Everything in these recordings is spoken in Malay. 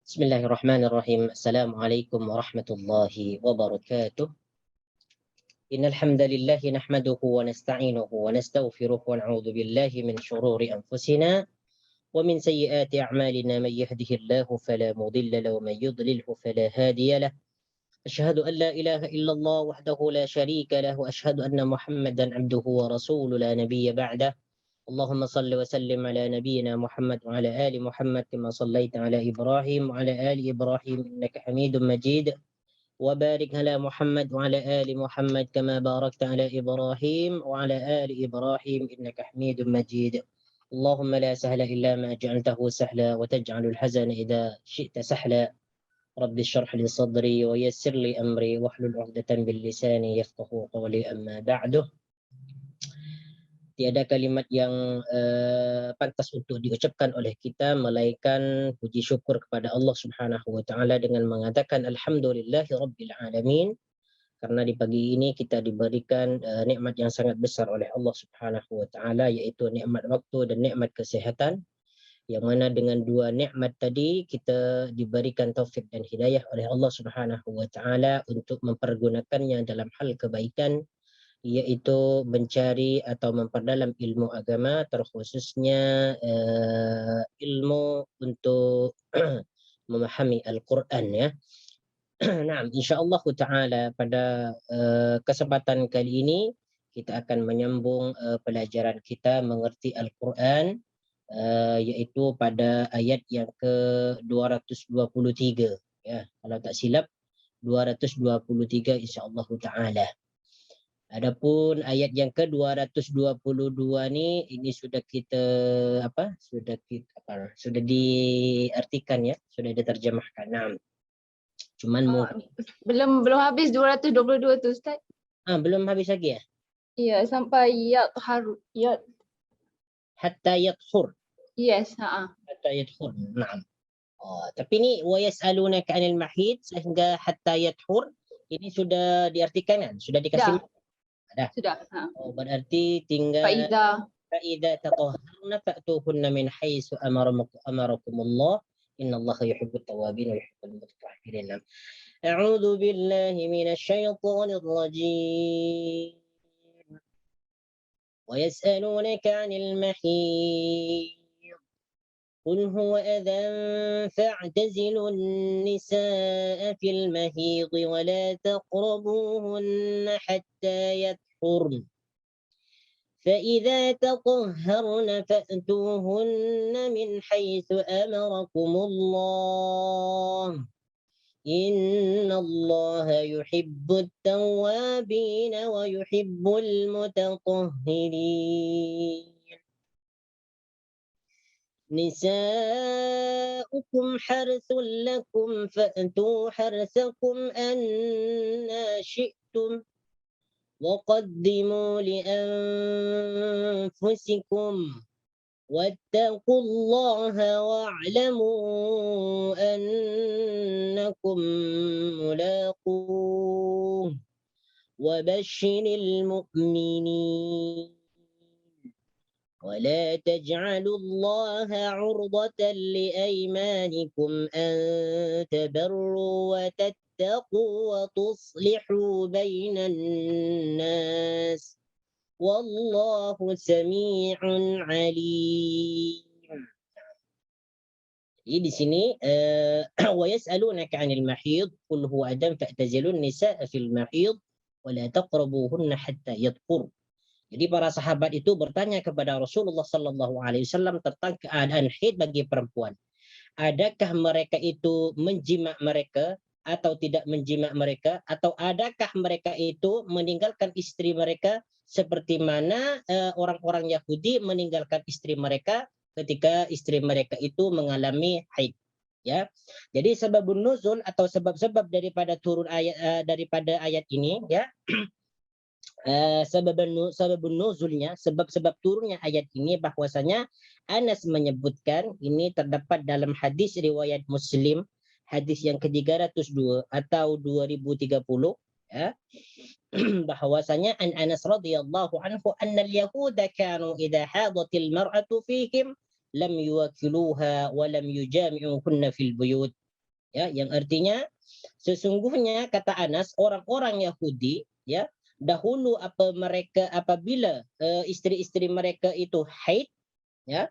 بسم الله الرحمن الرحيم. السلام عليكم ورحمة الله وبركاته. إن الحمد لله نحمده ونستعينه ونستغفره ونعوذ بالله من شرور أنفسنا ومن سيئات أعمالنا. من يهده الله فلا مضل له ومن يضلله فلا هادي له. أشهد أن لا إله إلا الله وحده لا شريك له وأشهد أن محمدا عبده ورسوله لا نبي بعده. اللهم صل وسلم على نبينا محمد وعلى آل محمد كما صليت على إبراهيم وعلى آل إبراهيم إنك حميد مجيد، وبارك على محمد وعلى آل محمد كما باركت على إبراهيم وعلى آل إبراهيم إنك حميد مجيد. اللهم لا سهل إلا ما جعلته سهلا وتجعل الحزن إذا شئت سهلا. رب اشرح لي صدري ويسر لي أمري واحلل عقدة من لساني يفقهوا قولي. أما بعد، tiada kalimat yang pantas untuk diucapkan oleh kita melainkan puji syukur kepada Allah Subhanahu wa taala dengan mengatakan alhamdulillahi rabbil alamin, karena di pagi ini kita diberikan nikmat yang sangat besar oleh Allah Subhanahu wa taala, yaitu nikmat waktu dan nikmat kesehatan, yang mana dengan dua nikmat tadi kita diberikan taufik dan hidayah oleh Allah Subhanahu wa taala untuk mempergunakannya dalam hal kebaikan, yaitu mencari atau memperdalam ilmu agama, terkhususnya ilmu untuk memahami Al-Quran, ya. Nah, insyaAllah ta'ala pada kesempatan kali ini kita akan menyambung pelajaran kita mengerti Al-Quran, yaitu pada ayat yang ke-223, ya, kalau tak silap 223 insyaAllah ta'ala. Adapun ayat yang ke-222 ini sudah kita sudah diartikan, ya, sudah diterjemahkan. Nah, cuman belum habis 222 tu, Ustaz. Belum habis lagi, ya? Ya, sampai yatharu. Hatta yathur. Yes, Hatta yathur. Naam. Tapi ni wa yas'alunaka 'anil mahid sehingga hatta yathur ini sudah diartikan, kan? Sudah dikasih. Sudah. Berarti tinggal فإذا تطهرن فأتوهن من حيث أمركم الله إن الله يحب التوابين ويحب المتطهرين. أعوذ بالله من الشيطان الرجيم. ويسألونك عن المحيض قل هو أذى فاعتزلوا النساء في المحيض ولا تقربوهن حتى يطهرن فإذا تطهرن فأتوهن من حيث أمركم الله إن الله يحب التوابين ويحب المتطهرين. نساؤكم حرث لكم فأتوا حرثكم أنى شئتم وقدموا لأنفسكم واتقوا الله واعلموا أنكم ملاقوه وبشر المؤمنين. ولا تجعلوا الله عرضة لأيمانكم أن تبروا وتتقوا وتصلحوا بين الناس والله سميع عليم. Jadi di sini wa yas'alunaka 'anil mahid qul huwa adam fa'tazilun nisaa fil mahid wa la taqrabuhunna hatta yatahhur. Jadi para sahabat itu bertanya kepada Rasulullah sallallahu alaihi wasallam tentang keadaan haid bagi perempuan. Adakah mereka itu menjima mereka atau tidak menjima mereka, atau adakah mereka itu meninggalkan istri mereka seperti mana orang-orang Yahudi meninggalkan istri mereka ketika istri mereka itu mengalami haid, ya. Jadi sebabun nuzul atau sebab-sebab daripada turun ayat daripada ayat ini, ya. Sebabun nuzulnya, sebab-sebab turunnya ayat ini bahwasanya Anas menyebutkan, ini terdapat dalam hadis riwayat Muslim, hadis yang ke-302 atau 2030, ya. bahwasanya Anas radhiyallahu anhu anna al-yahuda kanu idza hadatil mar'atu fihim lam yuwakiluha wa lam yujami'uhunna fil buyut Ya, yang artinya sesungguhnya kata Anas orang-orang Yahudi ya dahulu apabila istri-istri mereka itu haid ya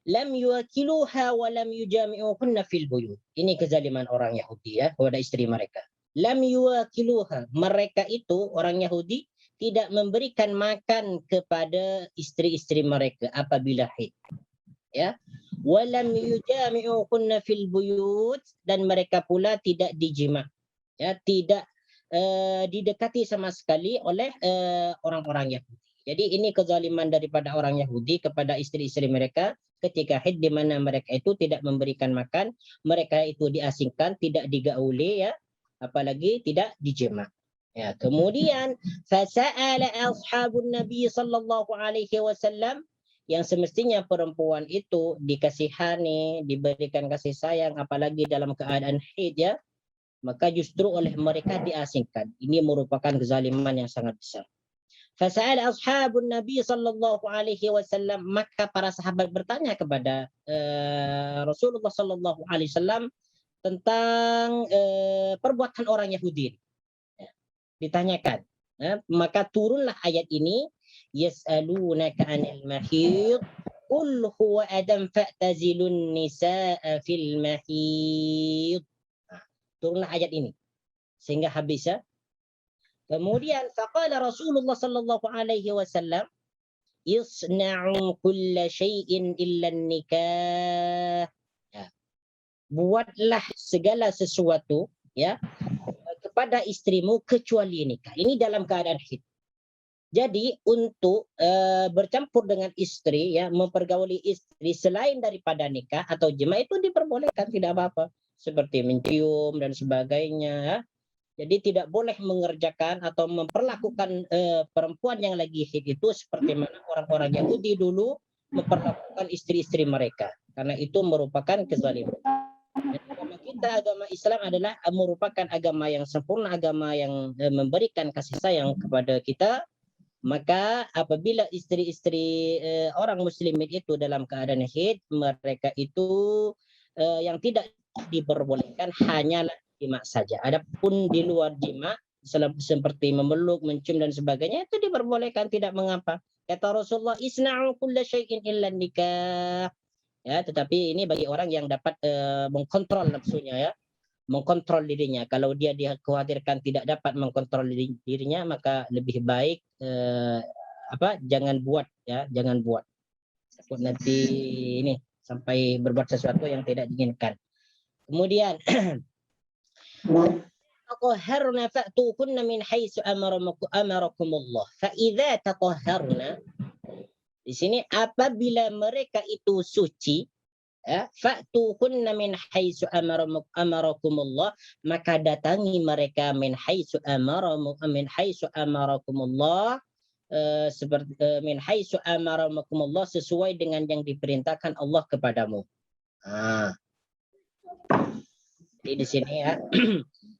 lam yuwakiluha wa lam yujami'uhunna fil buyut. Ini kezaliman orang Yahudi ya kepada istri mereka. Lam yuwakiluha, mereka itu orang Yahudi tidak memberikan makan kepada istri-istri mereka apabila haid. Ya. Wa lam yujami'uhunna fil buyut, dan mereka pula tidak dijima. Ya, tidak didekati sama sekali oleh orang-orang Yahudi. Jadi ini kezaliman daripada orang Yahudi kepada istri-istri mereka ketika haid, di mana mereka itu tidak memberikan makan, mereka itu diasingkan, tidak digauli ya, apalagi tidak dijema. Ya, kemudian fasa'ala ashabun Nabi sallallahu alaihi wasallam, yang semestinya perempuan itu dikasihani, diberikan kasih sayang apalagi dalam keadaan haid ya, maka justru oleh mereka diasingkan. Ini merupakan kezaliman yang sangat besar. Fasa'al ashabun Nabi sallallahu alaihi wasallam, maka para sahabat bertanya kepada Rasulullah sallallahu alaihi wasallam tentang perbuatan orang Yahudi. Ditanyakan. Maka turunlah ayat ini, yas'alunaka 'anil mahid qul huwa adam fa'tazilun nisaa fil mahid. Turunlah ayat ini sehingga habis ya. Kemudian faqala Rasulullah sallallahu alaihi wasallam, isna'u kulla syai'in illa nikah. Ya. Buatlah segala sesuatu ya kepada istrimu kecuali nikah. Ini dalam keadaan haid. Jadi untuk bercampur dengan istri ya, mempergauli istri selain daripada nikah atau jima itu diperbolehkan, tidak apa-apa. Seperti mencium dan sebagainya ya. Jadi tidak boleh mengerjakan atau memperlakukan perempuan yang lagi haid itu seperti mana orang-orang Yahudi dulu memperlakukan istri-istri mereka. Karena itu merupakan kezaliman. Dan agama kita, agama Islam adalah merupakan agama yang sempurna, agama yang memberikan kasih sayang kepada kita. Maka apabila istri-istri orang muslimin itu dalam keadaan haid, mereka itu yang tidak diperbolehkan hanyalah jima saja. Adapun di luar jima seperti memeluk, mencium dan sebagainya itu diperbolehkan, tidak mengapa. Kata Rasulullah, isna'u kulla syai'in illa nikah. Ya, tetapi ini bagi orang yang dapat mengkontrol nafsunya ya, mengkontrol dirinya. Kalau dia dikhawatirkan tidak dapat mengkontrol dirinya, maka lebih baik jangan buat ya, jangan buat. Takut nanti ini sampai berbuat sesuatu yang tidak diinginkan. Kemudian taqahharna fa'tukunna min haitsu amarakumullah. Fa idza taqahharna, di sini apabila mereka itu suci ya, fa'tukunna min haitsu amarakumullah, maka datangi mereka min haitsu amarakumullah, seperti min haitsu amarakumullah, sesuai dengan yang diperintahkan Allah kepadamu. Jadi di sini ya,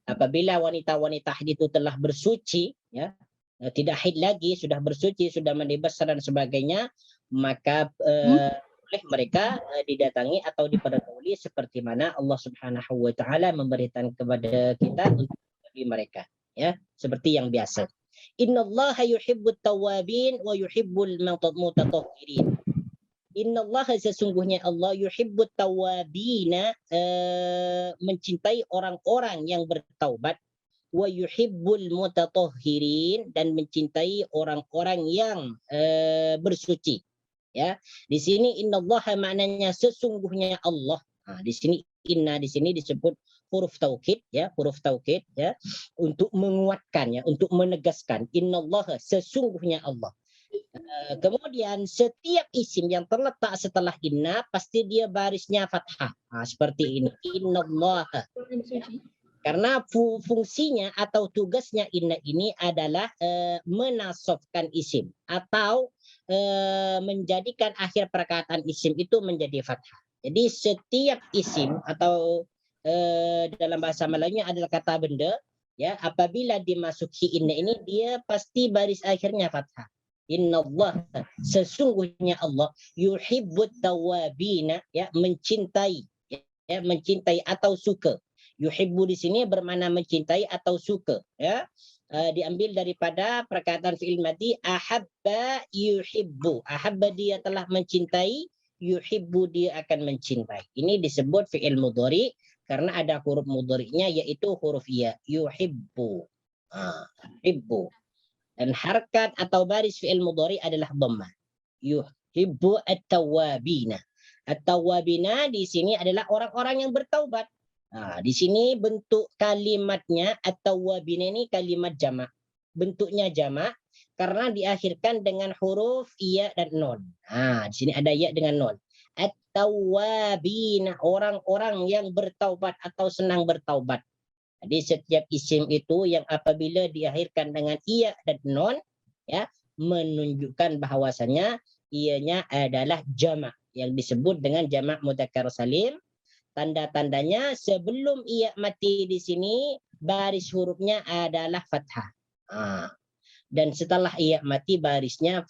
apabila wanita-wanita haid itu telah bersuci ya, tidak haid lagi, sudah bersuci, sudah mandi besar dan sebagainya, maka oleh mereka didatangi atau dipergauli seperti mana Allah Subhanahu wa taala memberikan kepada kita untuk bagi mereka ya, seperti yang biasa. Innallaha yuhibbut tawwabin wa yuhibbul mutatahhirin. Innallaha, sesungguhnya Allah, yuhibbut tawwabina, mencintai orang-orang yang bertaubat, wa yuhibbul mutatahhirin, dan mencintai orang-orang yang bersuci. Ya, di sini innallaha maknanya sesungguhnya Allah. Nah, di sini inna di sini disebut huruf taukid ya, huruf taukid ya, untuk menguatkan ya, untuk menegaskan innallaha, sesungguhnya Allah. Kemudian setiap isim yang terletak setelah inna pasti dia barisnya fathah. Nah, seperti ini. Innallaha. Karena fungsinya atau tugasnya inna ini adalah menasofkan isim atau menjadikan akhir perkataan isim itu menjadi fathah. Jadi setiap isim atau dalam bahasa Melayunya adalah kata benda ya, apabila dimasuki inna ini dia pasti baris akhirnya fathah. Innallaha, sesungguhnya Allah, yuhibbut tawwabina ya, mencintai ya, mencintai atau suka. Yuhibbu di sini bermakna mencintai atau suka, ya. Diambil daripada perkataan fi'il madhi ahabba yuhibbu. Ahabba dia telah mencintai, yuhibbu dia akan mencintai. Ini disebut fi'il mudhari karena ada huruf mudhari'nya yaitu huruf ya, yuhibbu. Yuhibbu. Dan harkat atau baris fi'il mudhari adalah dhammah. Yuhibbu at-tawwabina. At-tawwabina di sini adalah orang-orang yang bertaubat. Di sini bentuk kalimatnya at-tawwabina ini kalimat jamak. Bentuknya jamak karena diakhirkan dengan huruf iya dan non. Di sini ada ya dengan non. At-tawwabina, orang-orang yang bertaubat atau senang bertaubat. Jadi setiap isim itu yang apabila diakhirkan dengan iya dan non, ya, menunjukkan bahwasanya ianya adalah jamak yang disebut dengan jamak mudzakkar salim. Tanda-tandanya sebelum ia mati di sini baris hurufnya adalah fathah. Dan setelah ia mati barisnya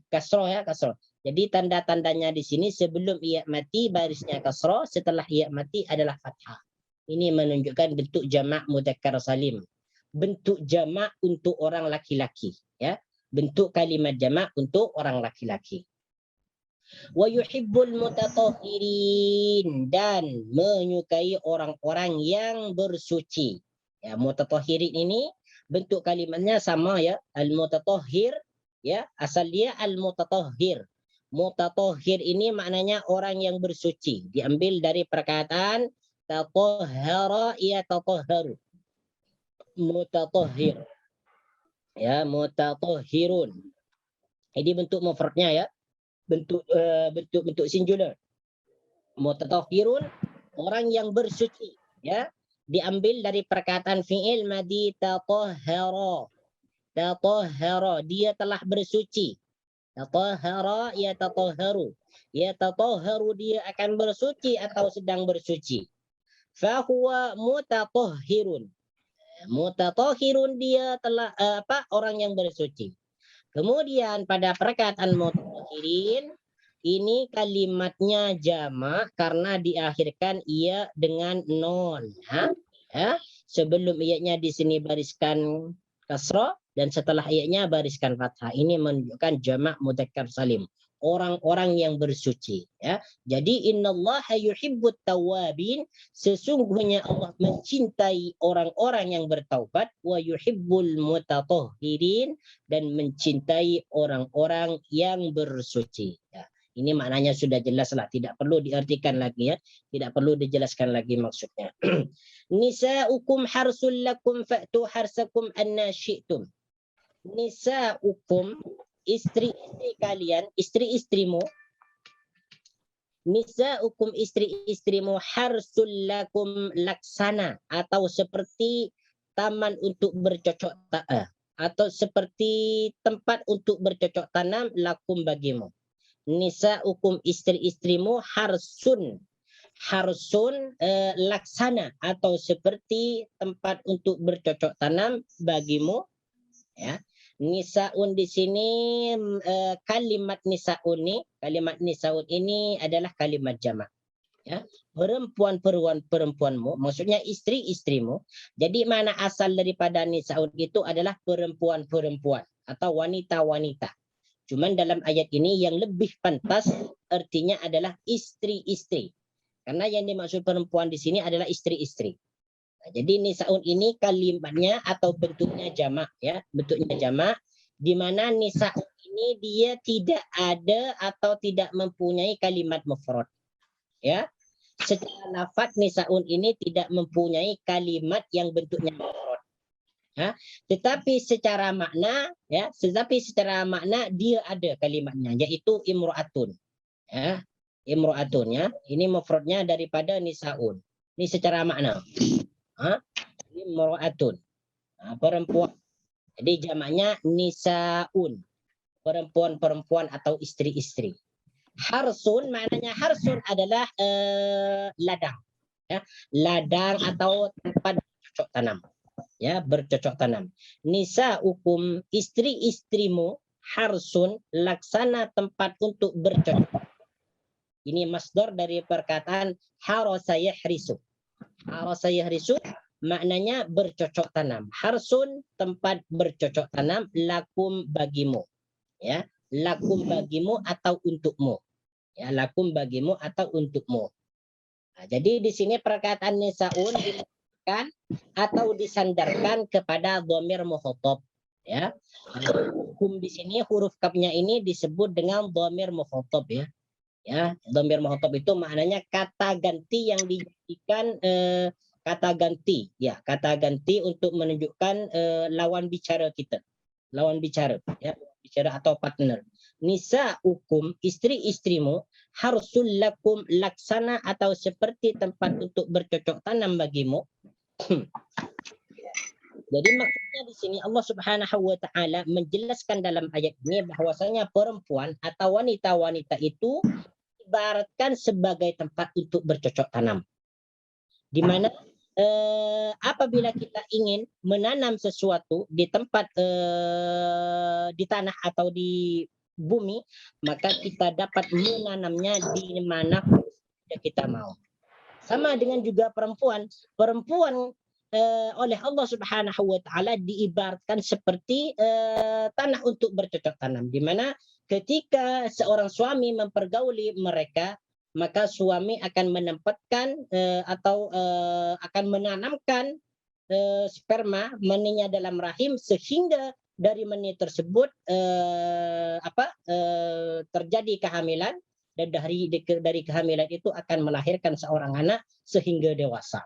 kasroh, ya, kasroh. Jadi tanda-tandanya di sini sebelum ia mati barisnya kasroh, setelah ia mati adalah fathah. Ini menunjukkan bentuk jamak mudzakkar salim. Bentuk jamak untuk orang laki-laki, ya. Bentuk kalimat jamak untuk orang laki-laki. Wa yuhibbul mutatahhirin, dan menyukai orang-orang yang bersuci. Ya, mutatahhirin ini bentuk kalimatnya sama, ya. Al-mutatahhir, ya, asal dia al-mutatahhir. Mutatahhir ini maknanya orang yang bersuci. Diambil dari perkataan tatahhara yatatahharu. Mutatahhir. Ya, mutatahhirun. Ini bentuk mufradnya, ya. Bentuk singular. Mutatahhirun, orang yang bersuci, ya. Diambil dari perkataan fi'il madhi tatahhara. Tatahhara, dia telah bersuci. Tatahhara yatatahharu. Yatatahharu, dia akan bersuci atau sedang bersuci. Fahuwa mutatahhirun. Mutatahhirun, dia telah orang yang bersuci. Kemudian pada perkataan mutatahhirin ini kalimatnya jamak karena diakhirkan ia dengan non. Sebelum ianya di sini bariskan kasrah dan setelah ianya bariskan fathah. Ini menunjukkan jamak mudzakkar salim. Orang-orang yang bersuci, ya. Jadi innallaha yuhibbut tawwabin, sesungguhnya Allah mencintai orang-orang yang bertaubat, wa yuhibbul mutatahhirin, dan mencintai orang-orang yang bersuci, ya. Ini maknanya sudah jelas lah, tidak perlu diartikan lagi, ya. Tidak perlu dijelaskan lagi maksudnya. Nisa'ukum harsul lakum fa'tu harsakum anna syi'tum. Nisa'ukum, istri-istri kalian, istri-istrimu. Nisa'ukum, istri-istrimu, harsul lakum, laksana atau seperti taman untuk bercocok tanam, atau seperti tempat untuk bercocok tanam lakum bagimu. Nisa'ukum, istri-istrimu, harsun. Harsun, laksana atau seperti tempat untuk bercocok tanam bagimu, ya. Nisaun di sini kalimat nisaun ini adalah kalimat jamak, ya. Perempuanmu, maksudnya istri-istrimu. Jadi mana asal daripada nisaun itu adalah perempuan-perempuan atau wanita-wanita. Cuman dalam ayat ini yang lebih pantas artinya adalah istri-istri. Karena yang dimaksud perempuan di sini adalah istri-istri. Jadi nisaun ini kalimatnya atau bentuknya jamak, ya, bentuknya jamak, di mana nisaun ini dia tidak ada atau tidak mempunyai kalimat mufrad, ya. Secara lafaz nisaun ini tidak mempunyai kalimat yang bentuknya mufrad, ya. Tetapi secara makna, ya, dia ada kalimatnya, yaitu imro'atun, ya. Imro'atun, ya. Ini mufradnya daripada nisaun. Ini secara makna. Imro'atun, perempuan. Jadi jamaknya nisaun, perempuan-perempuan atau istri-istri. Harsun, maknanya harsun adalah ladang, ya. Ladang atau tempat bercocok tanam, ya, bercocok tanam. Nisaukum, istri-istrimu, harsun, laksana tempat untuk bercocok. Ini masdar dari perkataan harasa yahrisu. Harasa yahrisu maknanya bercocok tanam. Harsun tempat bercocok tanam, lakum bagimu. Ya, lakum bagimu atau untukmu. Ya, lakum bagimu atau untukmu. Nah, jadi di sini perkataan nisaun dimasukkan atau disandarkan kepada dhamir mukhatab. Ya, hukum di sini huruf kafnya ini disebut dengan dhamir mukhatab ya. Ya, dhamir mukhatab itu maknanya kata ganti yang dijadikan kata ganti ya, kata ganti untuk menunjukkan lawan bicara kita. Lawan bicara ya, bicara atau partner. Nisa hukum istri-istrimu harsul lakum laksana atau seperti tempat untuk bercocok tanam bagimu. Jadi maksudnya di sini Allah Subhanahu wa taala menjelaskan dalam ayat ini bahwasanya perempuan atau wanita-wanita itu ibaratkan sebagai tempat untuk bercocok tanam. Di mana apabila kita ingin menanam sesuatu di tempat di tanah atau di bumi, maka kita dapat menanamnya di mana kita mau. Sama dengan juga perempuan. Perempuan oleh Allah Subhanahu wa taala diibaratkan seperti tanah untuk bercocok tanam, di mana ketika seorang suami mempergauli mereka, maka suami akan menempatkan atau akan menanamkan sperma maninya dalam rahim, sehingga dari mani tersebut terjadi kehamilan, dan dari kehamilan itu akan melahirkan seorang anak sehingga dewasa.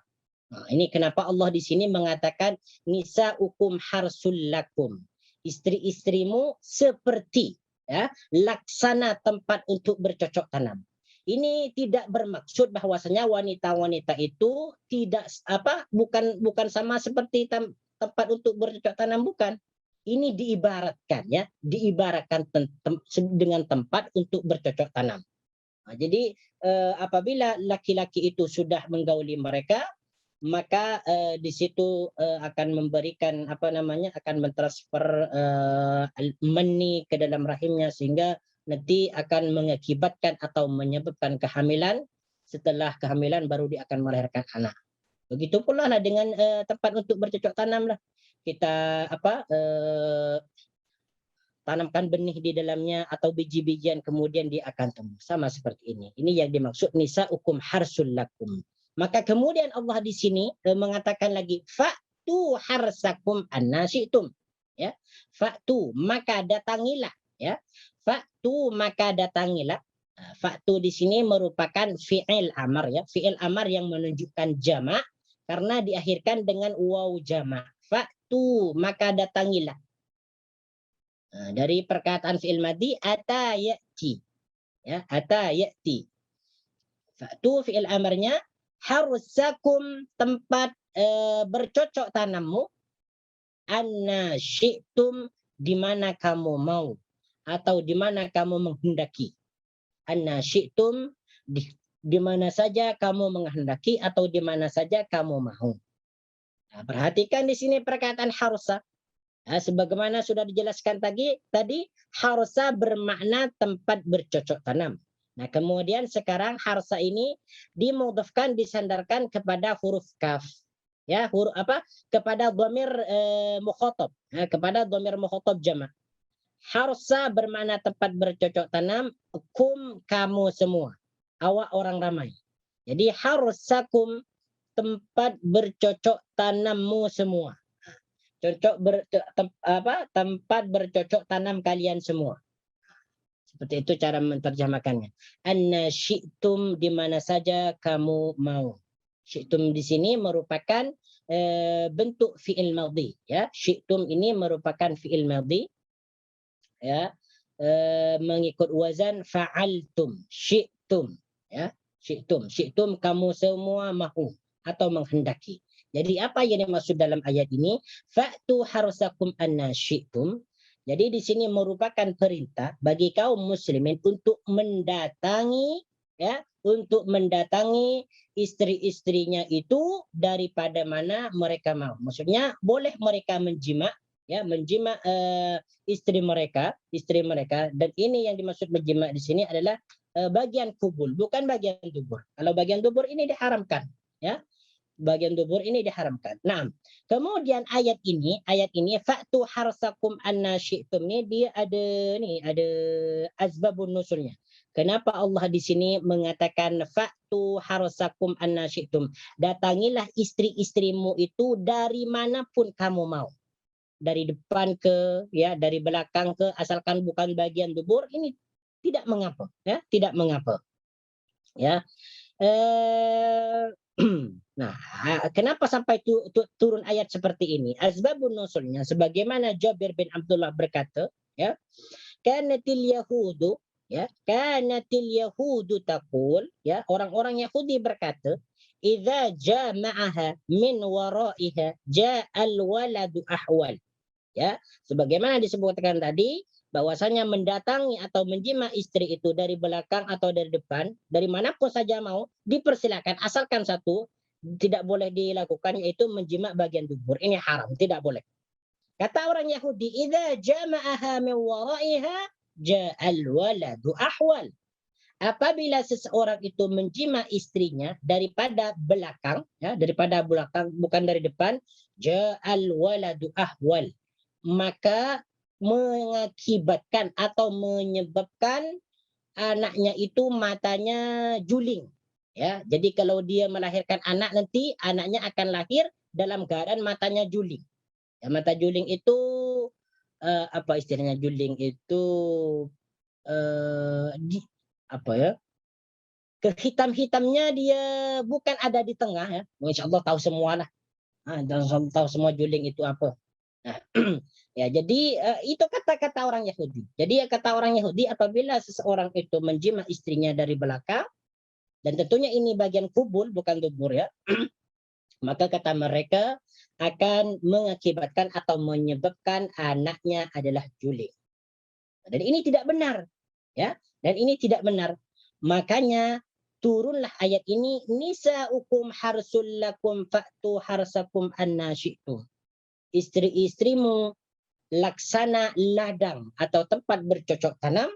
Nah, ini kenapa Allah di sini mengatakan nisaukum harsul lakum. Istri-istrimu seperti ya, laksana tempat untuk bercocok tanam. Ini tidak bermaksud bahwasanya wanita-wanita itu tidak bukan sama seperti tempat untuk bercocok tanam, bukan. Ini diibaratkan ya, diibaratkan dengan tempat untuk bercocok tanam. Nah, jadi apabila laki-laki itu sudah menggauli mereka, maka di situ akan memberikan akan mentransfer mani ke dalam rahimnya, sehingga nanti akan mengakibatkan atau menyebabkan kehamilan. Setelah kehamilan baru dia akan melahirkan anak. Begitu pula lah dengan tempat untuk bercocok tanam lah. Kita tanamkan benih di dalamnya atau biji-bijian, kemudian dia akan tumbuh. Sama seperti ini. Ini yang dimaksud nisaukum harsul lakum. Maka kemudian Allah di sini mengatakan lagi fa'tu harsakum anna syi'tum. Ya. Fa'tu maka datangilah ya. Fa'tu maka datangilah. Fa'tu di sini merupakan fi'il amar ya. Fi'il amar yang menunjukkan jamak karena diakhirkan dengan waw jamak. Fa'tu maka datangilah. Dari perkataan fi'il madhi ata ya'ti. Ya, ata ya'ti. Fa'tu fi'il amarnya harsakum tempat bercocok tanammu, anna syi'tum di mana kamu mau atau di mana kamu menghendaki. Anna syi'tum di mana saja kamu menghendaki atau di mana saja kamu mau. Nah, perhatikan di sini perkataan harsa. Nah, sebagaimana sudah dijelaskan tadi harsa bermakna tempat bercocok tanam. Nah, kemudian sekarang harsa ini dimudhafkan, disandarkan kepada huruf kaf. Ya, huruf kepada dhamir mukhatab, kepada dhamir mukhatab jamak. Harsa bermakna tempat bercocok tanam, kum kamu semua, awak orang ramai. Jadi harsakum tempat bercocok tanammu semua. Tempat bercocok tanam kalian semua. Seperti itu cara menerjemahkannya. Anna syi'tum di mana saja kamu mau. Syi'tum di sini merupakan bentuk fi'il madhi ya. Syi'tum ini merupakan fi'il madhi ya, mengikut wazan fa'altum, syi'tum ya. Syi'tum kamu semua mahu atau menghendaki. Jadi apa yang dimaksud dalam ayat ini? Fa'tu harsakum anna syi'tum. Jadi di sini merupakan perintah bagi kaum muslimin untuk mendatangi ya, untuk mendatangi istri-istrinya itu daripada mana mereka mau. Maksudnya boleh mereka menjima ya, menjima istri mereka, dan ini yang dimaksud menjima di sini adalah bagian kubul, bukan bagian dubur. Kalau bagian dubur ini diharamkan, ya. Bagian dubur ini diharamkan. Nah, kemudian ayat ini fa'tu harsakum anna syi'tum, ini dia ada asbabun nusulnya. Kenapa Allah di sini mengatakan fa'tu harsakum anna syi'tum? Datangilah istri-istrimu itu dari manapun kamu mau. Dari depan ke, ya, dari belakang ke, asalkan bukan bagian dubur, ini tidak mengapa, ya, tidak mengapa. Ya. Nah, kenapa sampai turun ayat seperti ini? Asbabun nusulnya sebagaimana Jabir bin Abdullah berkata, ya, kanatil yahudu, ya, kanatil yahudu taqul, ya, orang-orang Yahudi berkata, idza jama'aha min wara'iha ja'al waladu ahwal. Ya, sebagaimana disebutkan tadi, bahwasanya mendatangi atau menjima istri itu dari belakang atau dari depan, dari manapun saja mau, dipersilakan, asalkan satu tidak boleh dilakukan, yaitu menjima bagian dubur. Ini haram, tidak boleh. Kata orang Yahudi, idza jama'aha min wara'iha ja'al waladu ahwal. Apabila seseorang itu menjima istrinya daripada belakang, ya, daripada belakang, bukan dari depan, ja'al waladu ahwal, maka mengakibatkan atau menyebabkan anaknya itu matanya juling, ya. Jadi kalau dia melahirkan anak, nanti anaknya akan lahir dalam keadaan matanya juling, ya. Mata juling itu apa istilahnya? Juling itu apa ya, kehitam-hitamnya dia bukan ada di tengah, ya. Insya Allah tahu semua lah. Tahu semua juling itu apa. Nah, ya, jadi itu kata-kata orang Yahudi. Jadi kata orang Yahudi, apabila seseorang itu menjima istrinya dari belakang, dan tentunya ini bagian kubul bukan dubur, ya, maka kata mereka akan mengakibatkan atau menyebabkan anaknya adalah juling. Dan ini tidak benar, ya. Dan ini tidak benar. Makanya turunlah ayat ini, nisaukum harsul lakum fa'tu harsakum anna syi'tum. Istri-istrimu laksana ladang atau tempat bercocok tanam,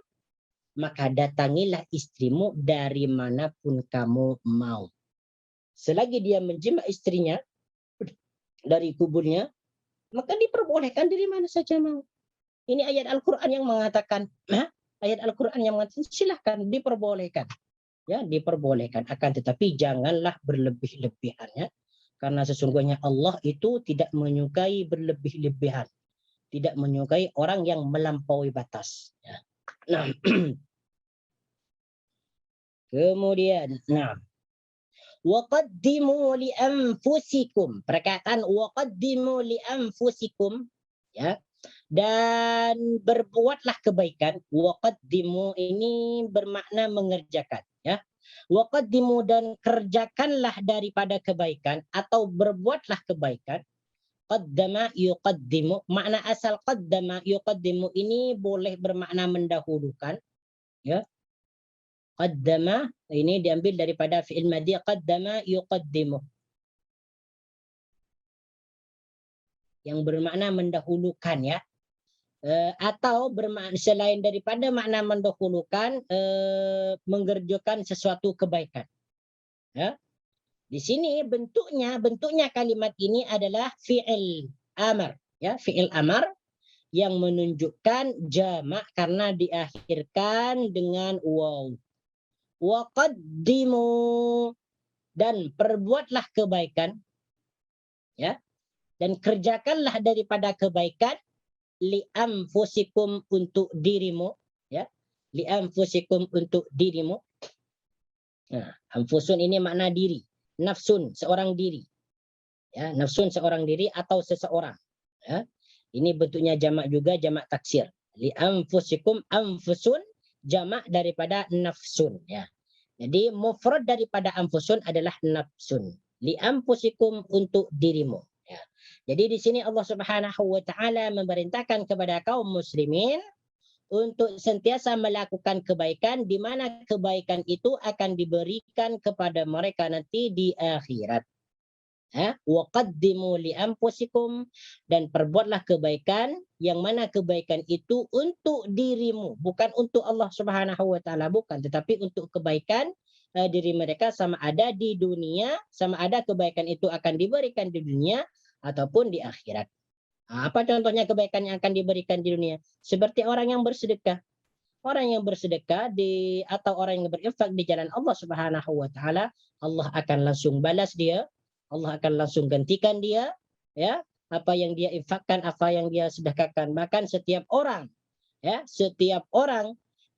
maka datangilah istrimu dari manapun kamu mau. Selagi dia menjima istrinya dari kuburnya, maka diperbolehkan dari mana saja mau. Ini ayat Al-Quran yang mengatakan, ayat Al-Quran yang mengatakan silahkan, diperbolehkan. Ya, diperbolehkan. Akan tetapi janganlah berlebih-lebihannya, karena sesungguhnya Allah itu tidak menyukai berlebih-lebihan, tidak menyukai orang yang melampaui batas. Ya. Nah, kemudian, nah, waqaddimu li anfusikum, perkataan waqaddimu li anfusikum, ya, dan berbuatlah kebaikan. Waqaddimu ini bermakna mengerjakan, ya. Waqaddimu, dan kerjakanlah daripada kebaikan atau berbuatlah kebaikan. Qaddama yuqaddimu, makna asal qaddama yuqaddimu ini boleh bermakna mendahulukan, ya. Qaddama ini diambil daripada fi'il madhi qaddama yuqaddimu, yang bermakna mendahulukan, ya. Atau bermakna selain daripada makna mendahulukan, mengerjakan sesuatu kebaikan, ya. Di sini bentuknya kalimat ini adalah fi'il amar, ya, fi'il amar yang menunjukkan jamak karena diakhirkan dengan waw. Waqaddimu, dan perbuatlah kebaikan, ya, dan kerjakanlah daripada kebaikan, li anfusikum, untuk dirimu, ya, li anfusikum, untuk dirimu. Nah, anfusun ini makna diri, nafsun seorang diri, ya, nafsun seorang diri atau seseorang, ya. Ini bentuknya jamak juga, jamak taksir. Li anfusikum, anfusun jamak daripada nafsun, ya. Jadi mufrad daripada anfusun adalah nafsun. Li anfusikum, untuk dirimu, ya. Jadi di sini Allah Subhanahu wa taala memerintahkan kepada kaum muslimin untuk sentiasa melakukan kebaikan, di mana kebaikan itu akan diberikan kepada mereka nanti di akhirat. Wa qaddimu li anfusikum, dan perbuatlah kebaikan, yang mana kebaikan itu untuk dirimu, bukan untuk Allah Subhanahu wa taala, bukan, tetapi untuk kebaikan diri mereka, sama ada di dunia, sama ada kebaikan itu akan diberikan di dunia ataupun di akhirat. Apa contohnya kebaikan yang akan diberikan di dunia? Seperti orang yang bersedekah. Orang yang bersedekah atau orang yang berinfak di jalan Allah Subhanahu wa taala, Allah akan langsung balas dia, Allah akan langsung gantikan dia, ya, apa yang dia infakkan, apa yang dia sedekahkan. Bahkan setiap orang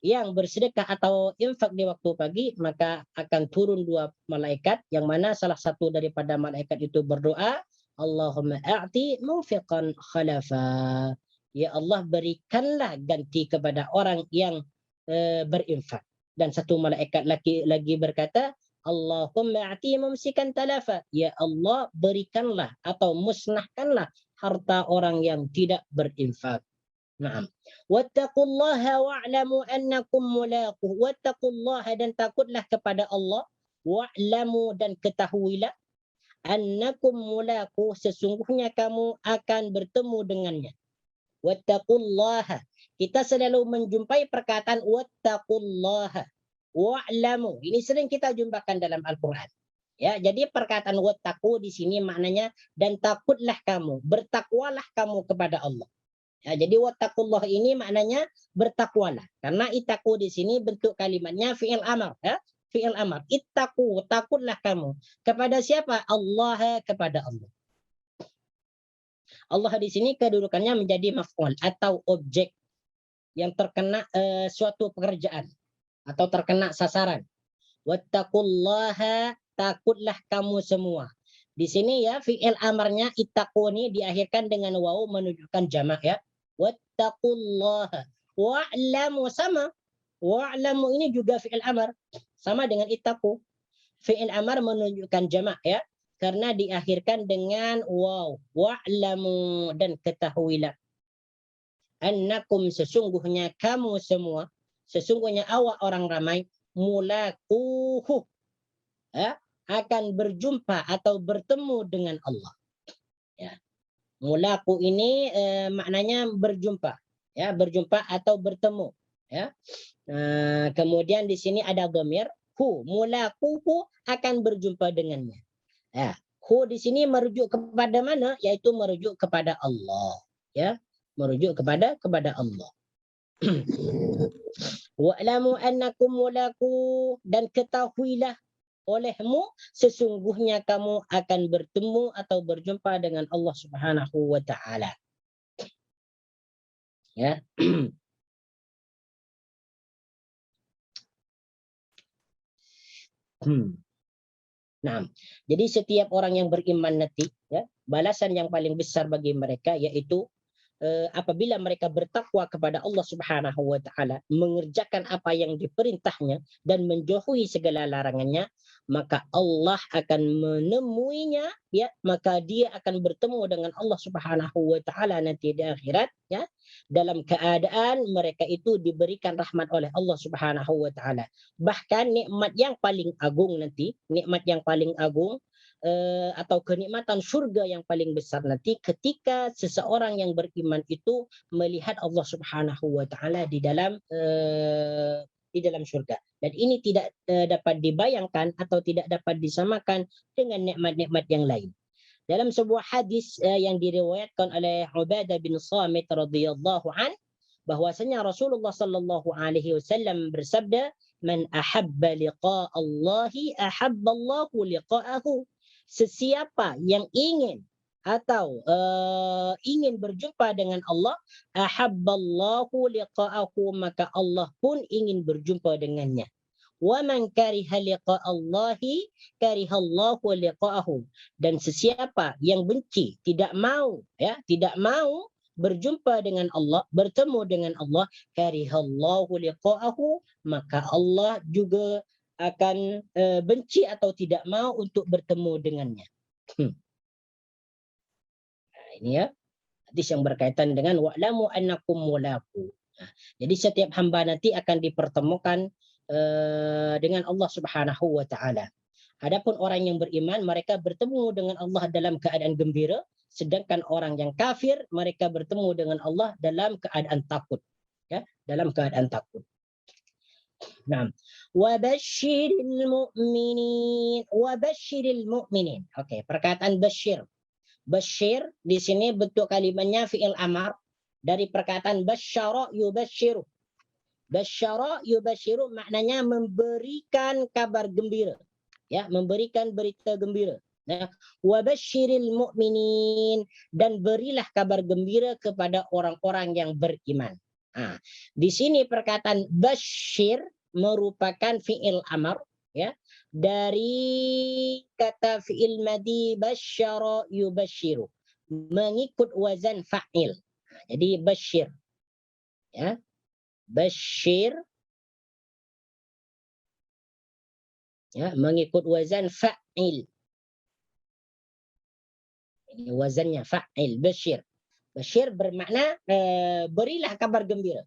yang bersedekah atau infak di waktu pagi, maka akan turun 2 malaikat, yang mana salah satu daripada malaikat itu berdoa, Allahumma a'ti munfiqan khalafa. Ya Allah, berikanlah ganti kepada orang yang berinfak. Dan satu malaikat lagi berkata, Allahumma a'ti mumsikan talafa. Ya Allah, berikanlah atau musnahkanlah harta orang yang tidak berinfak. Naam. Wattaqullaha wa'lamu annakum mulaquh. Wattaqullaha, dan takutlah kepada Allah. Wa'lamu, dan ketahuilah. Annakum mulaquh, sesungguhnya kamu akan bertemu dengannya. Wattaqullaha, kita selalu menjumpai perkataan wattaqullaha. Wa'lamu, ini sering kita jumpakan dalam Al-Quran. Ya, jadi perkataan wattaqu di sini maknanya dan takutlah kamu, bertakwalah kamu kepada Allah. Ya, jadi wattaqullah ini maknanya bertakwalah. Karena ittaqu di sini bentuk kalimatnya fi'il amar, ya. Fi'il amar. Ittaqu, takutlah kamu. Kepada siapa? Allah, kepada Allah. Allah di sini kedudukannya menjadi maf'ul atau objek yang terkena suatu pekerjaan atau terkena sasaran. Wattaqullaha, takutlah kamu semua. Di sini ya fi'il amarnya ittaqu ini diakhirkan dengan waw menunjukkan jamak, ya. Wattaqullaha. Wa'lamu, sama. Wa'lamu ini juga fi'il amar, sama dengan ittaqu. Fi'il amar menunjukkan jamak, ya, karena diakhirkan dengan waw. Wa'lamu, dan ketahuilah. Annakum, sesungguhnya kamu semua, sesungguhnya awak orang ramai, mulaquhu, ya, akan berjumpa atau bertemu dengan Allah. Ya. Mulaku ini maknanya berjumpa, ya, berjumpa atau bertemu, ya. Kemudian di sini ada dhamir hu, mulaquhu, akan berjumpa dengannya. Ya, hu di sini merujuk kepada mana? Yaitu merujuk kepada Allah, ya, merujuk kepada Allah. Wa'lamu annakum mulaku, dan ketahuilah olehmu sesungguhnya kamu akan bertemu atau berjumpa dengan Allah Subhanahu wa taala. Ya. Nah, jadi setiap orang yang beriman nanti, ya, balasan yang paling besar bagi mereka yaitu apabila mereka bertakwa kepada Allah Subhanahu wa taala, mengerjakan apa yang diperintahnya dan menjauhi segala larangannya, maka Allah akan menemuinya, ya, maka dia akan bertemu dengan Allah Subhanahu wa taala nanti di akhirat, ya, dalam keadaan mereka itu diberikan rahmat oleh Allah Subhanahu wa taala. Bahkan nikmat yang paling agung nanti, nikmat yang paling agung atau kenikmatan surga yang paling besar nanti ketika seseorang yang beriman itu melihat Allah Subhanahu wa taala di dalam surga. Dan ini tidak dapat dibayangkan atau tidak dapat disamakan dengan nikmat-nikmat yang lain. Dalam sebuah hadis yang diriwayatkan oleh Ubadah bin Samit radhiyallahu an, bahwasanya Rasulullah sallallahu alaihi wasallam bersabda, "Man ahabba liqa Allahi ahabba Allahu liqa'ahu." Sesiapa yang ingin atau ingin berjumpa dengan Allah, ahabballahu liqa'ahu, maka Allah pun ingin berjumpa dengannya. Wa man kariha liqa'allahi karihallahu liqa'ahu. Dan sesiapa yang benci, tidak mau, ya, tidak mau berjumpa dengan Allah, bertemu dengan Allah, karihallahu liqa'ahu, maka Allah juga akan benci atau tidak mau untuk bertemu dengannya. Nah, ini ya hadis yang berkaitan dengan wa'lamu annakum mulaqu. Nah, jadi setiap hamba nanti akan dipertemukan dengan Allah Subhanahu wa taala. Adapun orang yang beriman, mereka bertemu dengan Allah dalam keadaan gembira, sedangkan orang yang kafir, mereka bertemu dengan Allah dalam keadaan takut. Ya, dalam keadaan takut. Nah, wabashiril mu'minin. Oke, perkataan basyir. Basyir di sini bentuk kalimatnya fi'il amar dari perkataan basyara yubasyiru. Basyara yubasyiru maknanya memberikan kabar gembira. Ya, memberikan berita gembira. Nah, wabasyiril mu'minin, dan berilah kabar gembira kepada orang-orang yang beriman. Nah, di sini perkataan basyir merupakan fi'il amar, ya, dari kata fi'il madi basyara yubasyiru, mengikut wazan fa'il. Nah, jadi basyir, ya, basyir, ya, mengikut wazan fa'il. Ini wazannya fa'il, basyir. Basyir bermakna berilah kabar gembira.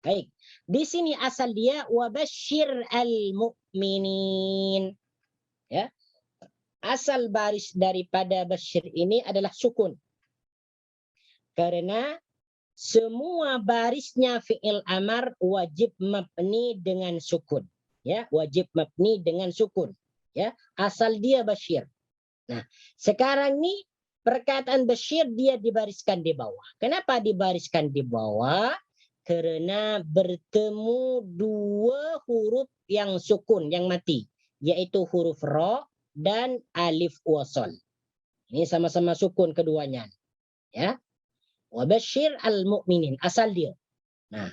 Baik. Di sini asal dia wabasyir al-mu'minin. Ya. Asal baris daripada basyir ini adalah sukun. Karena semua barisnya fi'il amar wajib mabni dengan sukun. Ya, wajib mabni dengan sukun. Ya, asal dia basyir. Nah, sekarang nih perkataan basyir dia dibariskan di bawah. Kenapa dibariskan di bawah? Karena bertemu dua huruf yang sukun, yang mati, yaitu huruf ra dan alif wasal. Ini sama-sama sukun keduanya. Ya. Wabasyir al-mu'minin, asal dia. Nah,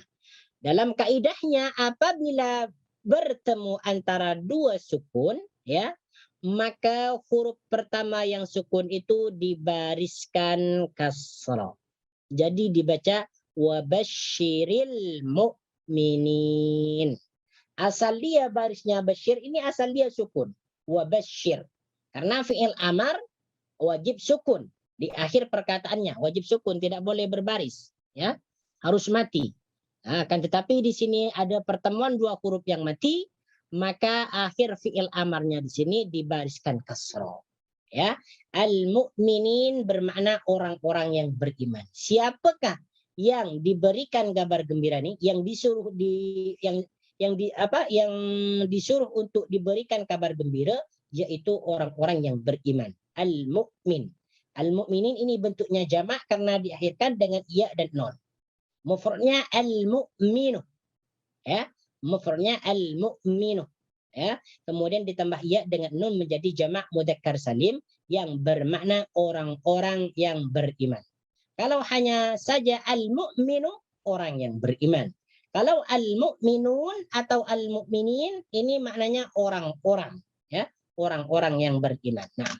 dalam kaidahnya apabila bertemu antara dua sukun, ya, maka huruf pertama yang sukun itu dibariskan kasrah. Jadi dibaca wabasyiril mu'minin. Asal dia barisnya basyir, ini asal dia sukun. Wabasyir. Karena fi'il amar wajib sukun. Di akhir perkataannya wajib sukun, tidak boleh berbaris. Ya, harus mati. Nah, kan tetapi di sini ada pertemuan dua huruf yang mati, maka akhir fi'il amarnya di sini dibariskan kasroh. Ya, al-mu'minin bermakna orang-orang yang beriman. Siapakah yang diberikan kabar gembira ini? Yang disuruh yang disuruh untuk diberikan kabar gembira yaitu orang-orang yang beriman. Al-mu'min. Al-mu'minin ini bentuknya jamak karena diakhirkan dengan ya dan nun. Mufradnya al-mu'minu. Ya, mufradnya al-mu'minu. Ya, kemudian ditambah ya dengan nun menjadi jamak mudzakkar salim yang bermakna orang-orang yang beriman. Kalau hanya saja al-mu'minu, orang yang beriman. Kalau al-mu'minun atau al-mu'minin ini maknanya orang-orang, ya, orang-orang yang beriman. Nah,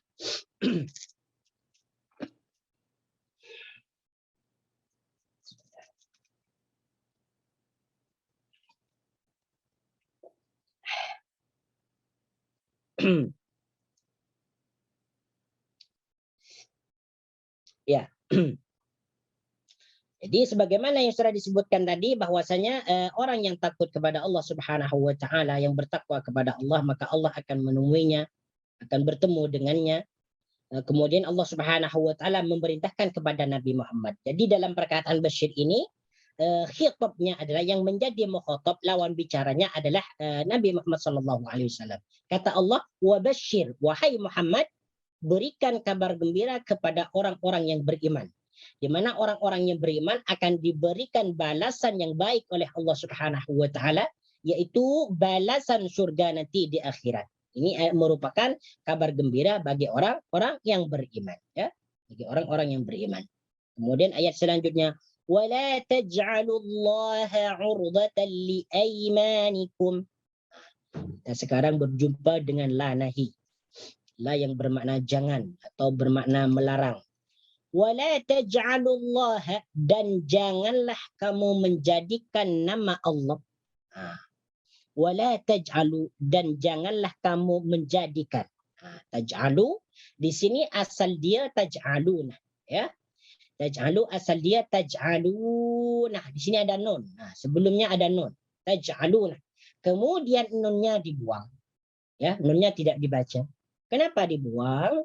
ya. Jadi sebagaimana yang sudah disebutkan tadi bahwasanya orang yang takut kepada Allah Subhanahu wa taala, yang bertakwa kepada Allah, maka Allah akan menemuinya, akan bertemu dengannya. Kemudian Allah Subhanahu wa taala memerintahkan kepada Nabi Muhammad. Jadi dalam perkataan basyir ini khitabnya adalah yang menjadi mukhatab, lawan bicaranya adalah Nabi Muhammad sallallahu alaihi wasallam. Kata Allah, "Wa basyir, wahai Muhammad, berikan kabar gembira kepada orang-orang yang beriman." Di mana orang-orang yang beriman akan diberikan balasan yang baik oleh Allah Subhanahu wa taala, yaitu balasan surga nanti di akhirat. Ini merupakan kabar gembira bagi orang-orang yang beriman, ya, bagi orang-orang yang beriman. Kemudian ayat selanjutnya, wala taj'alullaha 'urdatan liaymanikum. Dan sekarang berjumpa dengan la nahi. La yang bermakna jangan atau bermakna melarang. Wala taj'alullaha, dan janganlah kamu menjadikan nama Allah. Wala taj'alu, dan janganlah kamu menjadikan. Taj'alu di sini asal dia taj'aluna, ya. Taj'alu asal dia taj'aluna. Di sini ada nun. Sebelumnya ada nun. Taj'aluna. Kemudian nunnya dibuang. Ya, nunnya tidak dibaca. Kenapa dibuang?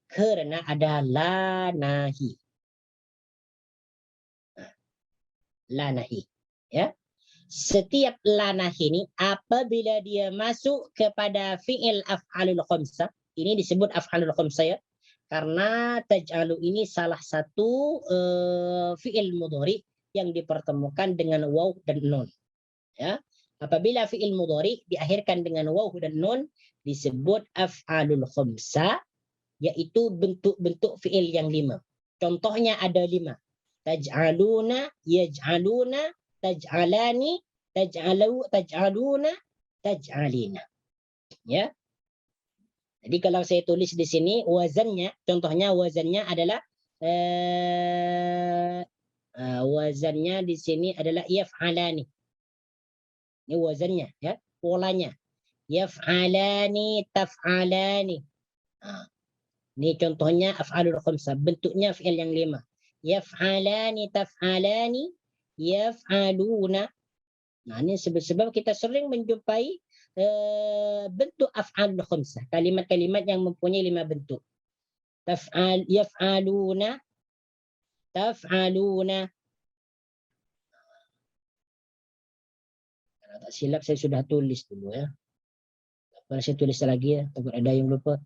Karena ada la nahi. La nahi. Ya. Setiap la nahi ini apabila dia masuk kepada fi'il af'alul khamsah, ini disebut af'alul khamsah ya. Karena taj'alu ini salah satu fi'il mudhari yang dipertemukan dengan waw dan nun. Ya. Apabila fi'il mudhari diakhirkan dengan waw dan nun disebut af'alul khamsah, yaitu bentuk-bentuk fi'il yang 5. Contohnya ada 5. Taj'aluna, yaj'aluna, taj'alani, taj'aluna, taj'alina. Ya. Jadi kalau saya tulis di sini wazannya, contohnya wazannya adalah wazannya di sini adalah yaf'alani. Ini wazannya ya, polanya. Yaf'alani, taf'alani. Ini contohnya af'alul khamsah, bentuknya fi'il yang 5. Yaf'alani, taf'alani, yaf'aluna. Nah, ini sebab kita sering menjumpai bentuk af'alul khamsah, kalimat-kalimat yang mempunyai 5 bentuk. Taf'al, yaf'aluna, taf'aluna. Kalau tak silap saya sudah tulis dulu ya. Kalau saya tulis lagi ya, takut ada yang lupa.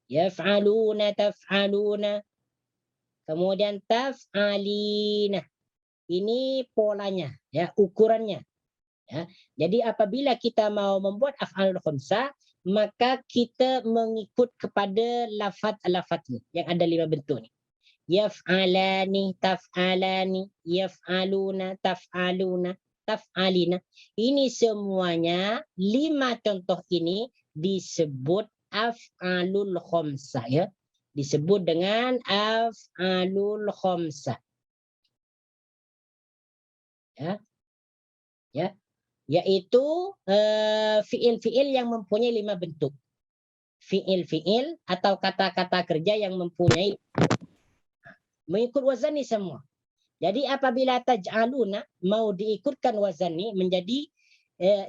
Yaf'aluna, taf'aluna. Kemudian taf'alina. Ini polanya, ya, ukurannya. Ya. Jadi apabila kita mau membuat af'alul khamsah, maka kita mengikut kepada lafaz-lafaznya yang ada 5 bentuk ni. Yaf'alani, taf'alani, yaf'aluna, taf'aluna, taf'alina. Ini semuanya 5 contoh ini disebut af'alul khamsah ya. Disebut dengan af'alul khamsah. Ya. Ya. Yaitu fiil-fiil yang mempunyai 5 bentuk. Fiil-fiil atau kata-kata kerja yang mempunyai mengikut wazan ni semua. Jadi apabila taj'aluna mau diikutkan wazan ni menjadi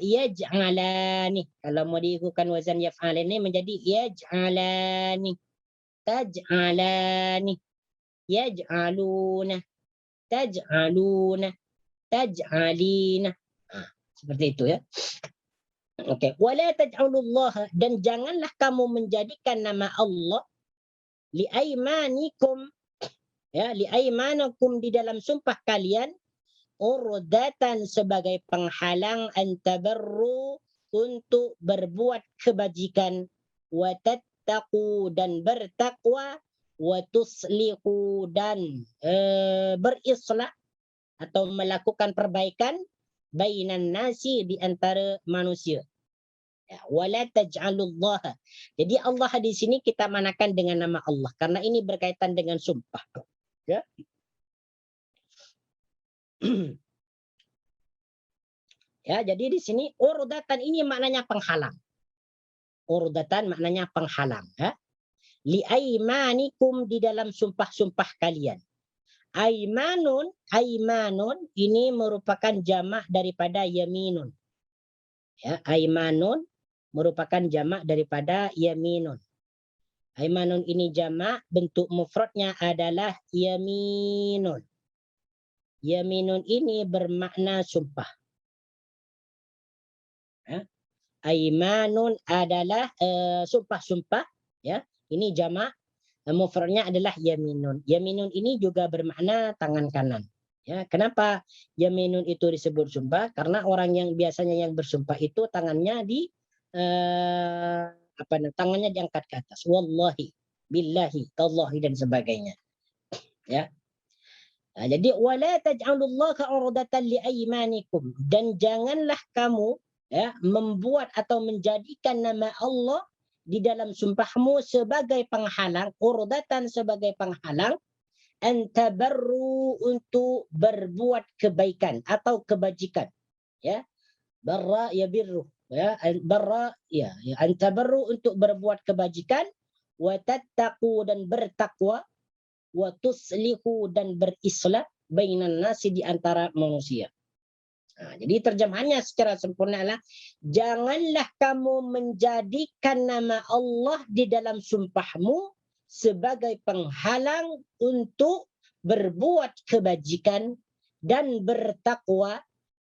yaj'alani. Kalau mau diikutkan wazan yaf'alani menjadi yaj'alani. Taj'alani. Yaj'aluna. Taj'aluna. Taj'alina. Seperti itu ya. Okey, wala taj'alullaha, dan janganlah kamu menjadikan nama Allah liaimanikum, ya, liaimanakum di dalam sumpah kalian, urdatan sebagai penghalang antabarru untuk berbuat kebajikan, wa tattaqu dan bertakwa, wa tuslihu dan berislah atau melakukan perbaikan, bainan nasi di antara manusia. Ya, wala taj'alullaha. Jadi Allah di sini kita manakan dengan nama Allah karena ini berkaitan dengan sumpah. Ya. Ya, jadi di sini urdatan ini maknanya penghalang. Urdatan maknanya penghalang, ya. Liaimanikum di dalam sumpah-sumpah kalian. Aimanun, aimanun ini merupakan jamak daripada yaminun. Ya, aimanun merupakan jamak daripada yaminun. Aimanun ini jamak, bentuk mufradnya adalah yaminun. Yaminun ini bermakna sumpah. Ya. Aimanun adalah sumpah-sumpah, ya. Ini jamak, mufradnya adalah yaminun. Yaminun ini juga bermakna tangan kanan. Ya, kenapa yaminun itu disebut sumpah? Karena orang yang biasanya yang bersumpah itu tangannya tangannya diangkat ke atas. Wallahi, billahi, tallahi dan sebagainya. Ya. Nah, jadi wala taj'alullaha urdatan liaimanikum, dan janganlah kamu ya membuat atau menjadikan nama Allah di dalam sumpahmu sebagai penghalang, urdatan sebagai penghalang, antabarru untuk berbuat kebaikan atau kebajikan. Ya. Barra yabirru, ya, barra ya, antabarru untuk berbuat kebajikan, wa tattaqu dan bertakwa, wa tuslihu dan berislah bainan nasi di antara manusia. Jadi terjemahannya secara sempurna adalah janganlah kamu menjadikan nama Allah di dalam sumpahmu sebagai penghalang untuk berbuat kebajikan dan bertakwa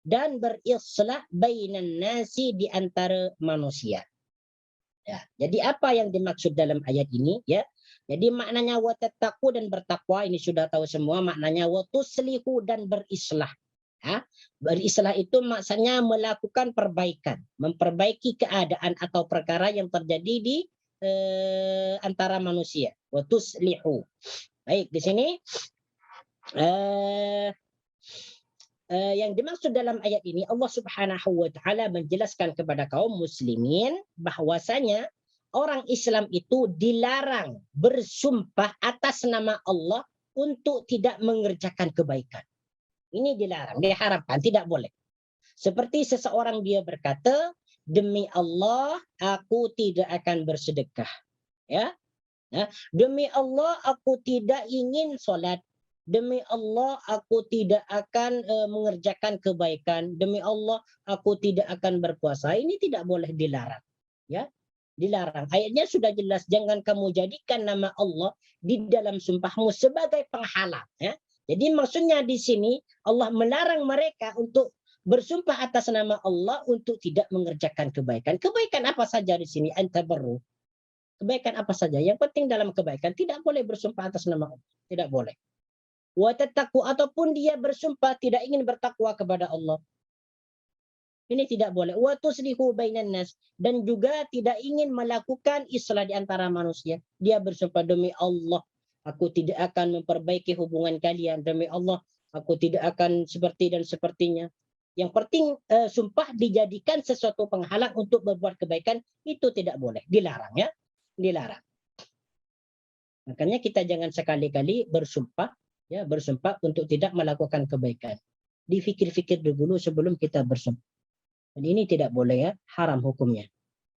dan berislah bainan nasi di antara manusia. Ya, jadi apa yang dimaksud dalam ayat ini? Ya, jadi maknanya wattattaqu dan bertakwa ini sudah tahu semua maknanya watuslihu dan berislah. Ya, berislah itu maksudnya melakukan perbaikan, memperbaiki keadaan atau perkara yang terjadi di antara manusia. Watuslihu. Baik, di sini yang dimaksud dalam ayat ini Allah Subhanahu wa taala menjelaskan kepada kaum muslimin bahwasanya orang Islam itu dilarang bersumpah atas nama Allah untuk tidak mengerjakan kebaikan. Ini dilarang, diharamkan, tidak boleh. Seperti seseorang dia berkata, demi Allah aku tidak akan bersedekah. Ya, demi Allah aku tidak ingin sholat. Demi Allah aku tidak akan mengerjakan kebaikan. Demi Allah aku tidak akan berpuasa. Ini tidak boleh, dilarang. Ya, dilarang. Ayatnya sudah jelas, jangan kamu jadikan nama Allah di dalam sumpahmu sebagai penghalang. Ya. Jadi maksudnya di sini Allah melarang mereka untuk bersumpah atas nama Allah untuk tidak mengerjakan kebaikan. Kebaikan apa saja di sini? Antabarru. Kebaikan apa saja? Yang penting dalam kebaikan tidak boleh bersumpah atas nama Allah. Tidak boleh. Wattattaqu ataupun dia bersumpah tidak ingin bertakwa kepada Allah. Ini tidak boleh. Wa tuslihu bainan nas, dan juga tidak ingin melakukan islah di antara manusia. Dia bersumpah demi Allah aku tidak akan memperbaiki hubungan kalian. Demi Allah aku tidak akan seperti dan sepertinya. Yang penting sumpah dijadikan sesuatu penghalang untuk berbuat kebaikan, itu tidak boleh, dilarang ya. Dilarang. Makanya kita jangan sekali-kali bersumpah ya, bersumpah untuk tidak melakukan kebaikan. Difikir-fikir dulu sebelum kita bersumpah. Dan ini tidak boleh ya, haram hukumnya.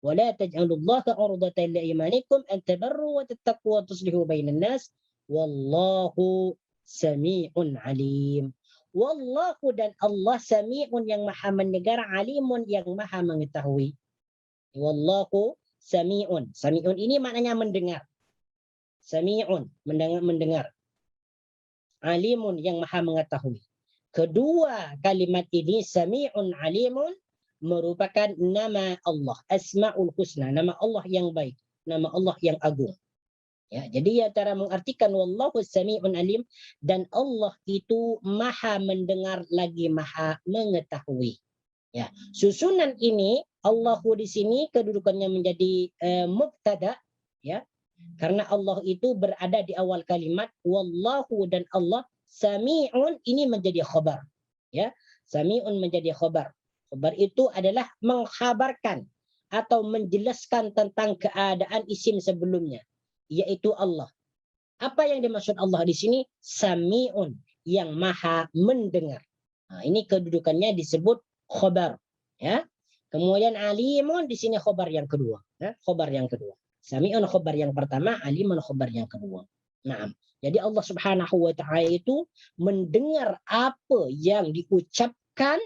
Wala taj'alullaha 'urdatan li'imanikum an tabarru wa tattaqu wa tuslihu bainan nas wallahu sami'un 'alim. Wallahu, dan Allah sami'un yang maha mendengar, 'alimun yang maha mengetahui. Wallahu sami'un. Sami'un ini maknanya mendengar. Sami'un, mendengar. 'Alimun yang maha mengetahui. Kedua kalimat ini sami'un 'alimun merupakan nama Allah, Asmaul Husna, nama Allah yang baik, nama Allah yang agung. Ya, jadi ya cara mengartikan wallahu sami'un alim, dan Allah itu maha mendengar lagi maha mengetahui. Ya, susunan ini Allahu di sini kedudukannya menjadi mubtada ya. Karena Allah itu berada di awal kalimat wallahu, dan Allah sami'un ini menjadi khabar. Ya, sami'un menjadi khabar. Khabar itu adalah mengkhabarkan atau menjelaskan tentang keadaan isim sebelumnya, yaitu Allah. Apa yang dimaksud Allah di sini? Sami'un, yang maha mendengar. Nah, ini kedudukannya disebut khabar. Ya. Kemudian alimun di sini khabar yang kedua. Ya. Khabar yang kedua. Sami'un khabar yang pertama, alimun khabar yang kedua. Nah, jadi Allah Subhanahu wa taala itu mendengar apa yang diucapkan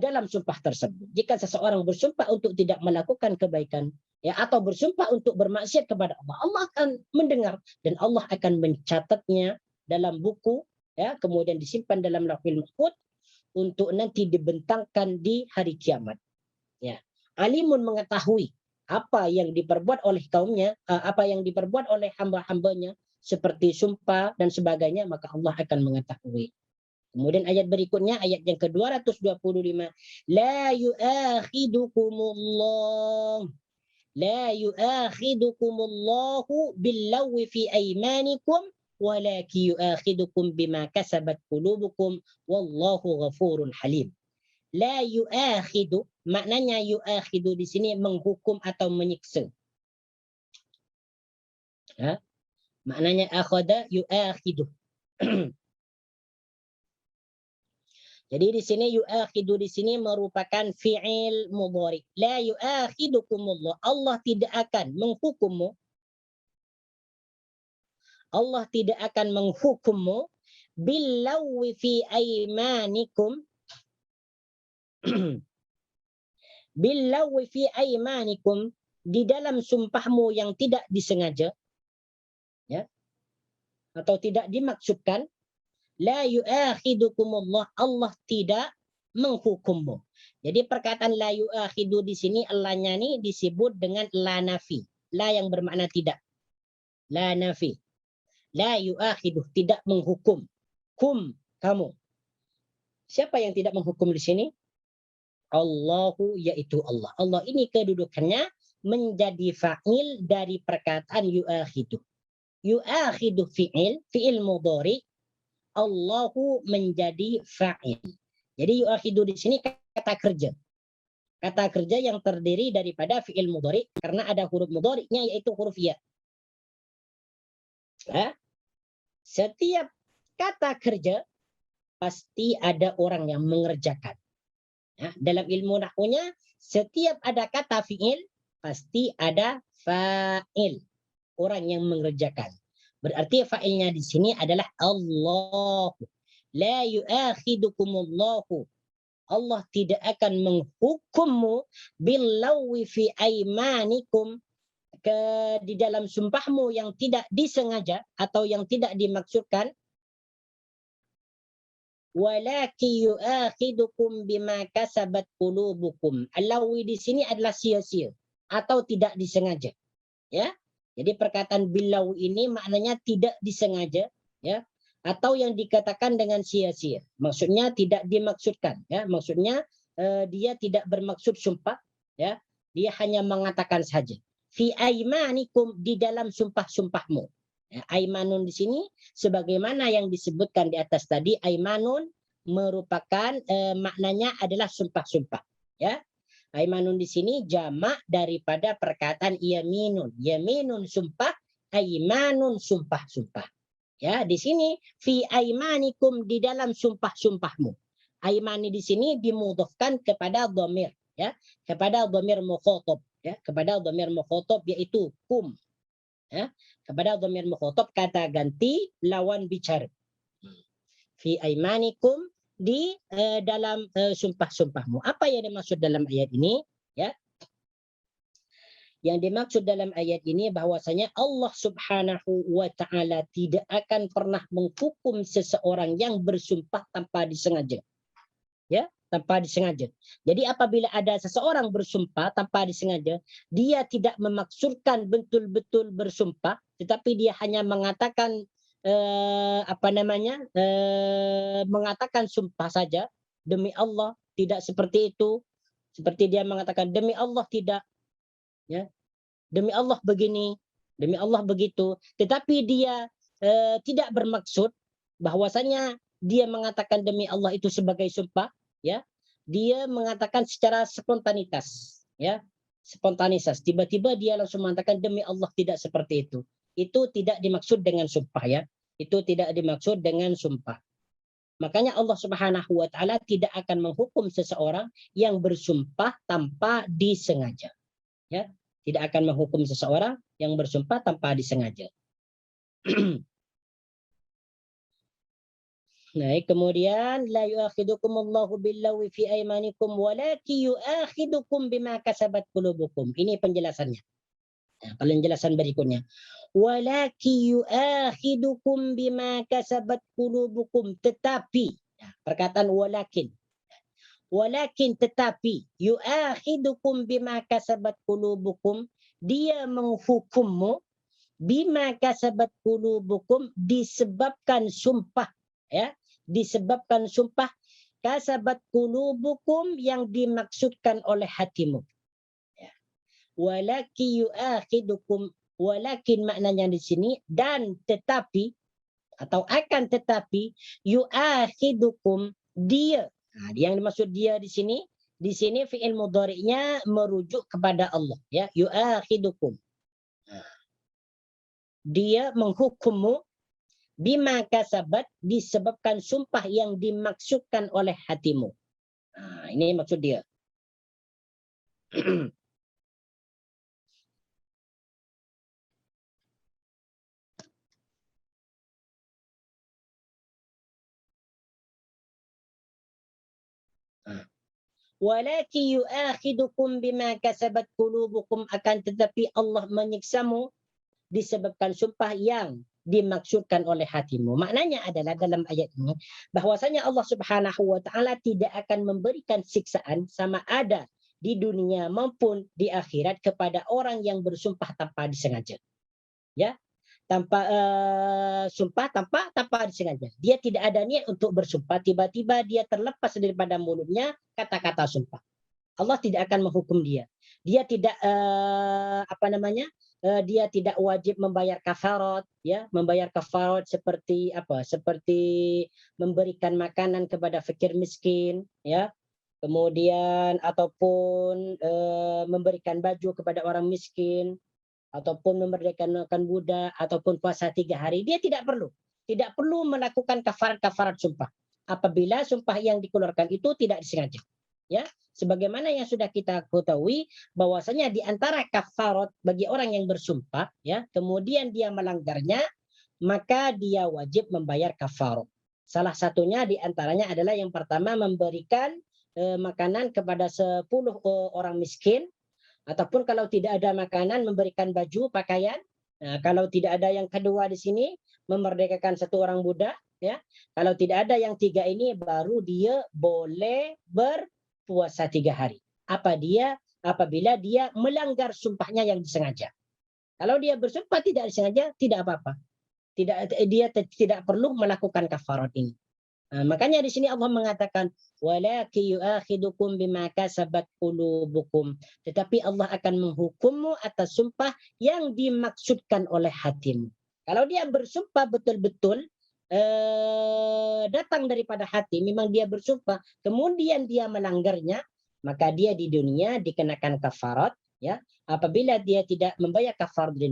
dalam sumpah tersebut. Jika seseorang bersumpah untuk tidak melakukan kebaikan ya, atau bersumpah untuk bermaksiat kepada Allah, Allah akan mendengar dan Allah akan mencatatnya dalam buku ya, kemudian disimpan dalam Lauhul Mahfuz untuk nanti dibentangkan di hari kiamat. Ya. Alimun mengetahui apa yang diperbuat oleh kaumnya, apa yang diperbuat oleh hamba-hambanya seperti sumpah dan sebagainya, maka Allah akan mengetahui. Kemudian ayat berikutnya, ayat yang ke-225, la yu'akhidukumullahu billawi fi aymanikum walakin yu'akhidukum bima kasabat qulubukum wallahu ghafurun halim. La yu'akhidu, maknanya yu'akhidu di sini menghukum atau menyiksa. Ya? Maknanya akhada yu'akhidu. Jadi di sini yu'akhidu di sini merupakan fi'il mudhari. La yu'akhidukumullah. Allah tidak akan menghukummu. Allah tidak akan menghukummu billawi fi aymanikum, Billawi fi aymanikum, di dalam sumpahmu yang tidak disengaja, ya, atau tidak dimaksudkan, la yu'akhidukumullah, Allah tidak menghukummu. Jadi perkataan la yu'akhidu di sini Allah-nya ini disebut dengan la nafi. La yang bermakna tidak. La nafi. La yu'akhidu, tidak menghukum. Kum, kamu. Siapa yang tidak menghukum di sini? Allahu, yaitu Allah. Allah ini kedudukannya menjadi fa'il dari perkataan yu'akhidu. Yu'akhidu fi'il mudhari, Allahu menjadi fa'il. Jadi yu'akhidu di sini kata kerja. Kata kerja yang terdiri daripada fi'il mudhari karena ada huruf mudhari'nya yaitu huruf ya. Setiap kata kerja pasti ada orang yang mengerjakan. Dalam ilmu nahwunya setiap ada kata fi'il pasti ada fa'il, orang yang mengerjakan. Berarti fa'ilnya di sini adalah Allah. La yu'akhidukumullahu, Allah tidak akan menghukummu billawi fi aymanikum, di dalam sumpahmu yang tidak disengaja atau yang tidak dimaksudkan. Walaki yu'akhidukum bima kasabat qulubukum. Allawi di sini adalah sia-sia atau tidak disengaja. Ya. Jadi perkataan billawi ini maknanya tidak disengaja, ya, atau yang dikatakan dengan sia-sia. Maksudnya tidak dimaksudkan, ya. Maksudnya dia tidak bermaksud sumpah, ya. Dia hanya mengatakan saja. Fi aymanikum, di dalam sumpah-sumpahmu. Ya, aimanun di sini sebagaimana yang disebutkan di atas tadi, aimanun merupakan maknanya adalah sumpah-sumpah, ya. Aimanun di sini jamak daripada perkataan yaminun. Yaminun sumpah, aimanun sumpah-sumpah. Ya, di sini fi aimanikum, di dalam sumpah-sumpahmu. Aimani di sini dimudhafkan kepada dhamir, ya, kepada dhamir mukhatab, ya, kepada dhamir mukhatab yaitu kum. Ya, kepada dhamir mukhatab kata ganti lawan bicara. Fi aimanikum, di dalam sumpah-sumpahmu. Apa yang dimaksud dalam ayat ini? Ya, yang dimaksud dalam ayat ini bahwasanya Allah Subhanahu wa taala tidak akan pernah menghukum seseorang yang bersumpah tanpa disengaja. Ya, tanpa disengaja. Jadi apabila ada seseorang bersumpah tanpa disengaja, dia tidak memaksudkan betul-betul bersumpah, tetapi dia hanya mengatakan mengatakan sumpah saja demi Allah, tidak seperti itu. Seperti dia mengatakan demi Allah tidak, ya, demi Allah begini, demi Allah begitu, tetapi dia tidak bermaksud bahwasanya dia mengatakan demi Allah itu sebagai sumpah, ya. Dia mengatakan secara spontanitas, ya. Spontanitas, tiba-tiba dia langsung mengatakan demi Allah tidak seperti itu. Itu tidak dimaksud dengan sumpah, ya. Itu tidak dimaksud dengan sumpah. Makanya Allah Subhanahu wa taala tidak akan menghukum seseorang yang bersumpah tanpa disengaja. Ya, tidak akan menghukum seseorang yang bersumpah tanpa disengaja. Nah, kemudian la yu'akhidukumullahu billawi fi aymanikum walakin yu'akhidukum bima kasabat qulubukum. Ini penjelasannya. Nah, penjelasan berikutnya. Walaki yu'akhidukum bima kasabat qulubukum, tetapi, perkataan walakin. Walakin tetapi, yu'akhidukum bima kasabat qulubukum, dia menghukummu bima kasabat qulubukum, disebabkan sumpah, ya, disebabkan sumpah kasabat qulubukum yang dimaksudkan oleh hatimu. Walaki yu'akhidukum, walakin maknanya di sini dan tetapi atau akan tetapi, yu'akhidukum, dia. Nah, yang dimaksud dia di sini fi'il mudhari'nya merujuk kepada Allah, ya, yu'akhidukum. Dia menghukummu bima kasabat, disebabkan sumpah yang dimaksudkan oleh hatimu. Nah, ini maksud dia. Walaki yu'akhidukum bima kasabat qulubukum, akan tetapi Allah menyiksamu disebabkan sumpah yang dimaksudkan oleh hatimu. Maknanya adalah dalam ayat ini bahwasanya Allah Subhanahu wa taala tidak akan memberikan siksaan sama ada di dunia maupun di akhirat kepada orang yang bersumpah tanpa disengaja. Ya, tanpa sumpah tanpa disengaja. Dia tidak ada niat untuk bersumpah, tiba-tiba dia terlepas daripada mulutnya kata-kata sumpah. Allah tidak akan menghukum dia. Dia tidak dia tidak wajib membayar kafarat, ya, membayar kafarat seperti apa? Seperti memberikan makanan kepada fakir miskin, ya. Kemudian ataupun memberikan baju kepada orang miskin, ataupun memerdekakan budak, ataupun puasa 3 hari. Dia tidak perlu melakukan kafarat sumpah apabila sumpah yang dikeluarkan itu tidak disengaja. Ya, sebagaimana yang sudah kita ketahui bahwasanya di antara kafarat bagi orang yang bersumpah, ya, kemudian dia melanggarnya, maka dia wajib membayar kafarat. Salah satunya di antaranya adalah yang pertama memberikan makanan kepada 10 orang miskin, ataupun kalau tidak ada makanan memberikan baju pakaian. Nah, kalau tidak ada yang kedua di sini memerdekakan 1 orang budak, ya. Kalau tidak ada yang 3 ini baru dia boleh berpuasa 3 hari. Apabila dia melanggar sumpahnya yang disengaja. Kalau dia bersumpah tidak disengaja tidak apa-apa. Dia tidak perlu melakukan kafarat ini. Makanya di sini Allah mengatakan walaki yu'akhidukum bima kasabat qulubukum, tetapi Allah akan menghukummu atas sumpah yang dimaksudkan oleh hatimu. Kalau dia bersumpah betul-betul datang daripada hati, memang dia bersumpah, kemudian dia melanggarnya, maka dia di dunia dikenakan kafarat, ya. Apabila dia tidak membayar kafarat di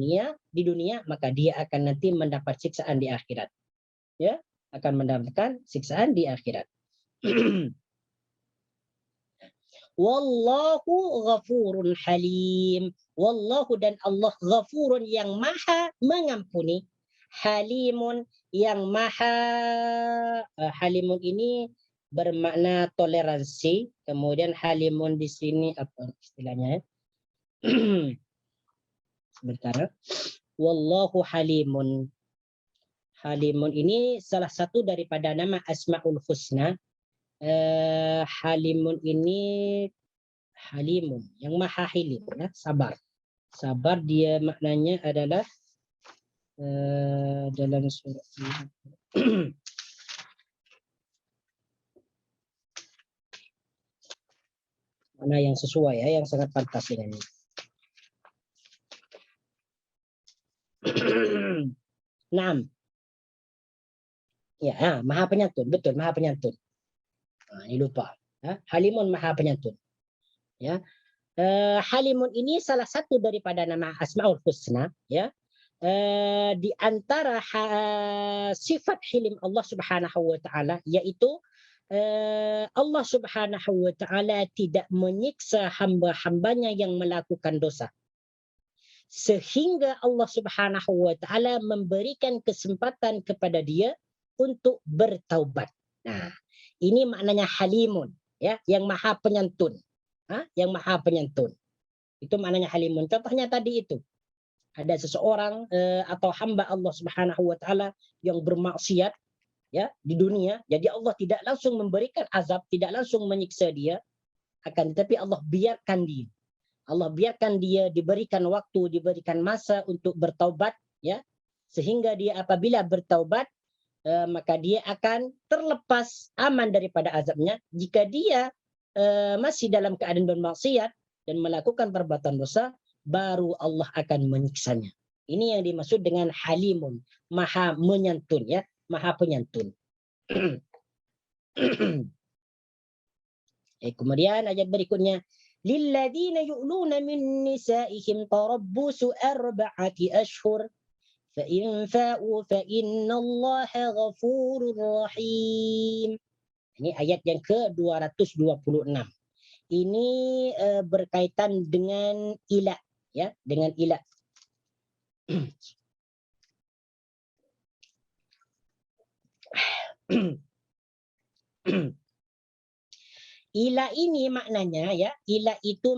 dunia, maka dia akan nanti mendapat siksaan di akhirat. Ya, akan mendapatkan siksaan di akhirat. Wallahu ghafurun halim. Wallahu, dan Allah, ghafurun yang maha mengampuni, halimun yang maha halimun ini bermakna toleransi. Kemudian halimun di sini apa istilahnya? Sebentar. Wallahu halimun. Halimun ini salah satu daripada nama Asmaul Husna. Halimun ini halimun yang maha hilim, ya, sabar. Sabar dia maknanya adalah dalam surat mana yang sesuai, ya, yang sangat pantas dengan ini. Naam. Ya, maha penyantun, betul, maha penyantun. Ini lupa. Halimun maha penyantun. Ya, halimun ini salah satu daripada nama Asmaul Husna, ya. Di antara sifat hilim Allah Subhanahu wa taala yaitu Allah Subhanahu wa taala tidak menyiksa hamba-hambanya yang melakukan dosa, sehingga Allah Subhanahu wa taala memberikan kesempatan kepada dia untuk bertaubat. Nah, ini maknanya halimun, ya, yang maha penyantun. Yang maha penyantun. Itu maknanya halimun. Contohnya tadi itu. Ada seseorang atau hamba Allah Subhanahu wa taala yang bermaksiat, ya, di dunia, jadi Allah tidak langsung memberikan azab, tidak langsung menyiksa dia, akan tetapi Allah biarkan dia. Allah biarkan dia diberikan waktu, diberikan masa untuk bertaubat, ya. Sehingga dia apabila bertaubat, maka dia akan terlepas aman daripada azabnya. Jika dia masih dalam keadaan bermaksiat dan melakukan perbuatan dosa, baru Allah akan menyiksanya. Ini yang dimaksud dengan halimun, maha menyantun, ya, maha penyantun. Kemudian ayat berikutnya, lilladzina yu'luna min nisaihim tarabbusu arba'ati ashhur fa in fa'u fa innallaha ghafurur rahim. Ini ayat yang ke-226. Ini berkaitan dengan ilah, ya, dengan ilah. ila ini maknanya ya, ila itu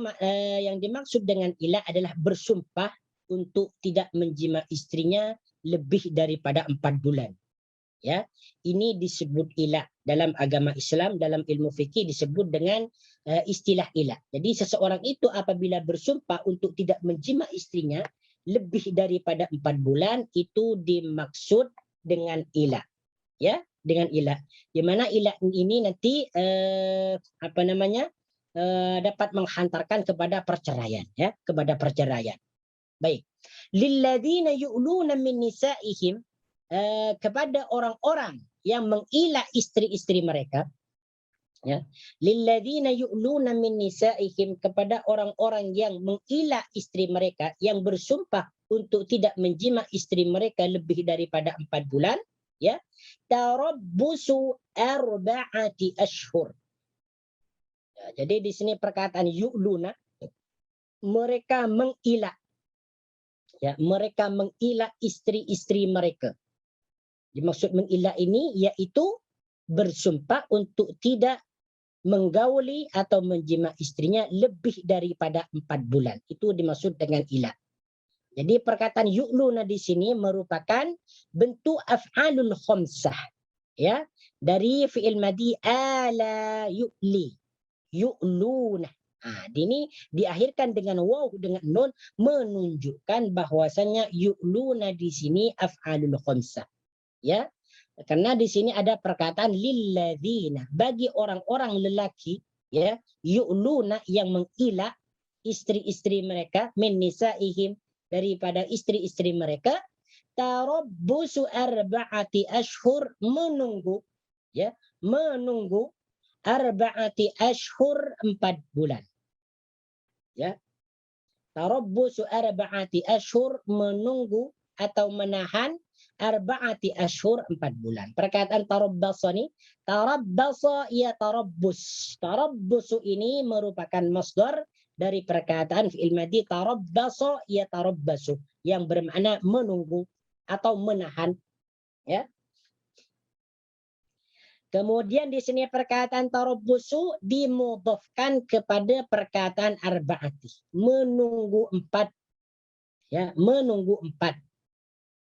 yang dimaksud dengan ila adalah bersumpah untuk tidak menjima istrinya lebih daripada 4 bulan. Ya, ini disebut ila dalam agama Islam, dalam ilmu fikih disebut dengan istilah ila. Jadi seseorang itu apabila bersumpah untuk tidak menjima istrinya lebih daripada 4 bulan, itu dimaksud dengan ila. Ya, dengan ila. Di mana ila ini nanti dapat menghantarkan kepada perceraian, ya, kepada perceraian. Baik. Lilladzina yu'luna min nisa'ihim, kepada orang-orang yang mengilah istri-istri mereka, ya. Lilladzina yu'luna min nisa'ihim, kepada orang-orang yang mengilah istri mereka, yang bersumpah untuk tidak menjima istri mereka lebih daripada 4 bulan, ya. Tarabbusu arba'ati ashhur. Ya, jadi di sini perkataan yu'luna, mereka mengilah, ya, mereka mengilah istri-istri mereka. Dimaksud mengilah ini yaitu bersumpah untuk tidak menggauli atau menjima istrinya lebih daripada 4 bulan. Itu dimaksud dengan ilah. Jadi perkataan yu'luna di sini merupakan bentuk af'alul khamsah, ya, dari fi'il madhi ala yu'li, yu'luna. Ini diakhirkan dengan waw dengan nun, menunjukkan bahwasanya yu'luna di sini af'alul khamsah. Ya, karena di sini ada perkataan lilladzina, bagi orang-orang lelaki, ya, yu'luna yang mengilah istri-istri mereka, min nisaihim, daripada istri-istri mereka, tarabbusu arba'ati ashhur, menunggu, ya, menunggu arba'ati ashhur, 4 bulan. Ya. Tarabbusu arba'ati ashhur, menunggu atau menahan arba'ati ashhur, 4 bulan. Perkataan tarabbasa ini, tarabbasa ya tarabbus. Tarabbusu ini merupakan masdar dari perkataan fi'il madhi tarabbasa ya tarabbasu, yang bermakna menunggu atau menahan, ya. Kemudian di sini perkataan tarabbusu dimudhafkan kepada perkataan arba'ati, menunggu 4, ya, menunggu 4.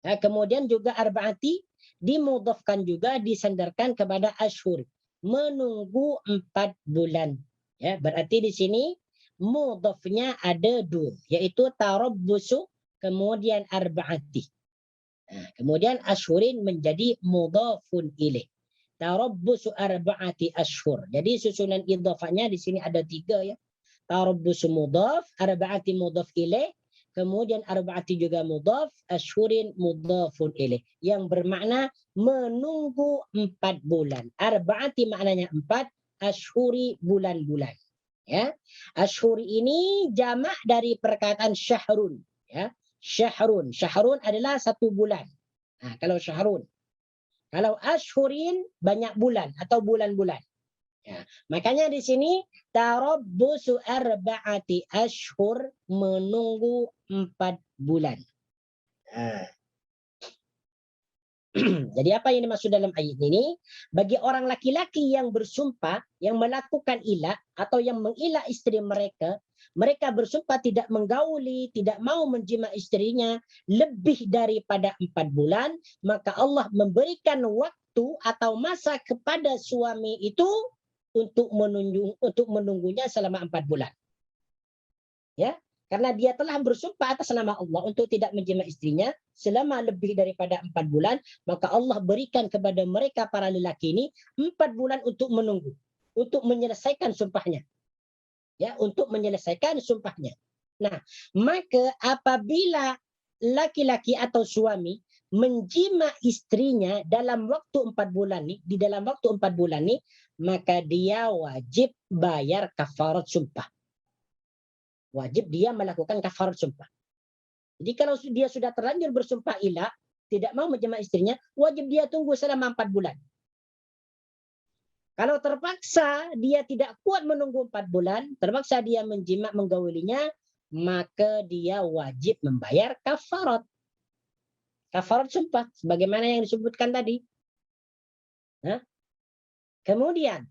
Ya, kemudian juga arba'ati dimudhafkan juga, disandarkan kepada ashhur, menunggu 4 bulan. Ya, berarti di sini mudhafnya ada 2, yaitu tarabbusu kemudian arba'ati. Nah, kemudian ashhurin menjadi mudhafun ilaih. Tarabbusu arba'ati ashhur. Jadi susunan idhafahnya di sini ada 3, ya. Tarabbusu mudhaf, arba'ati mudhaf ilaih, kemudian arba'ati juga mudhaf, ashhurin mudhafun ilaih, yang bermakna menunggu 4 bulan. Arba'ati maknanya 4, ashhuri bulan-bulan. Ya. Ashhuri ini jamak dari perkataan syahrun, ya. Syahrun. Syahrun adalah 1 bulan. Nah, kalau syahrun. Kalau ashhurin banyak bulan atau bulan-bulan. Ya, makanya di sini tarabbusu arba'ati ashhur, menunggu 4 bulan. Nah. Jadi apa yang dimaksud dalam ayat ini? Bagi orang laki-laki yang bersumpah, yang melakukan ilah atau yang mengilah istri mereka, mereka bersumpah tidak menggauli, tidak mau menjima istrinya lebih daripada 4 bulan, maka Allah memberikan waktu atau masa kepada suami itu untuk menunggunya selama 4 bulan. Ya, karena dia telah bersumpah atas nama Allah untuk tidak menjima istrinya selama lebih daripada 4 bulan, maka Allah berikan kepada mereka para lelaki ini 4 bulan untuk menunggu, untuk menyelesaikan sumpahnya. Ya, untuk menyelesaikan sumpahnya. Nah, maka apabila laki-laki atau suami menjima istrinya dalam waktu 4 bulan nih, di dalam waktu 4 bulan nih, maka dia wajib bayar kafarat sumpah. Wajib dia melakukan kafarat sumpah. Jadi kalau dia sudah terlanjur bersumpah ilah, tidak mau menjima istrinya, wajib dia tunggu selama 4 bulan. Kalau terpaksa dia tidak kuat menunggu 4 bulan, terpaksa dia menjima, menggaulinya, maka dia wajib membayar kafarat. Kafarat sumpah, sebagaimana yang disebutkan tadi. Nah, kemudian,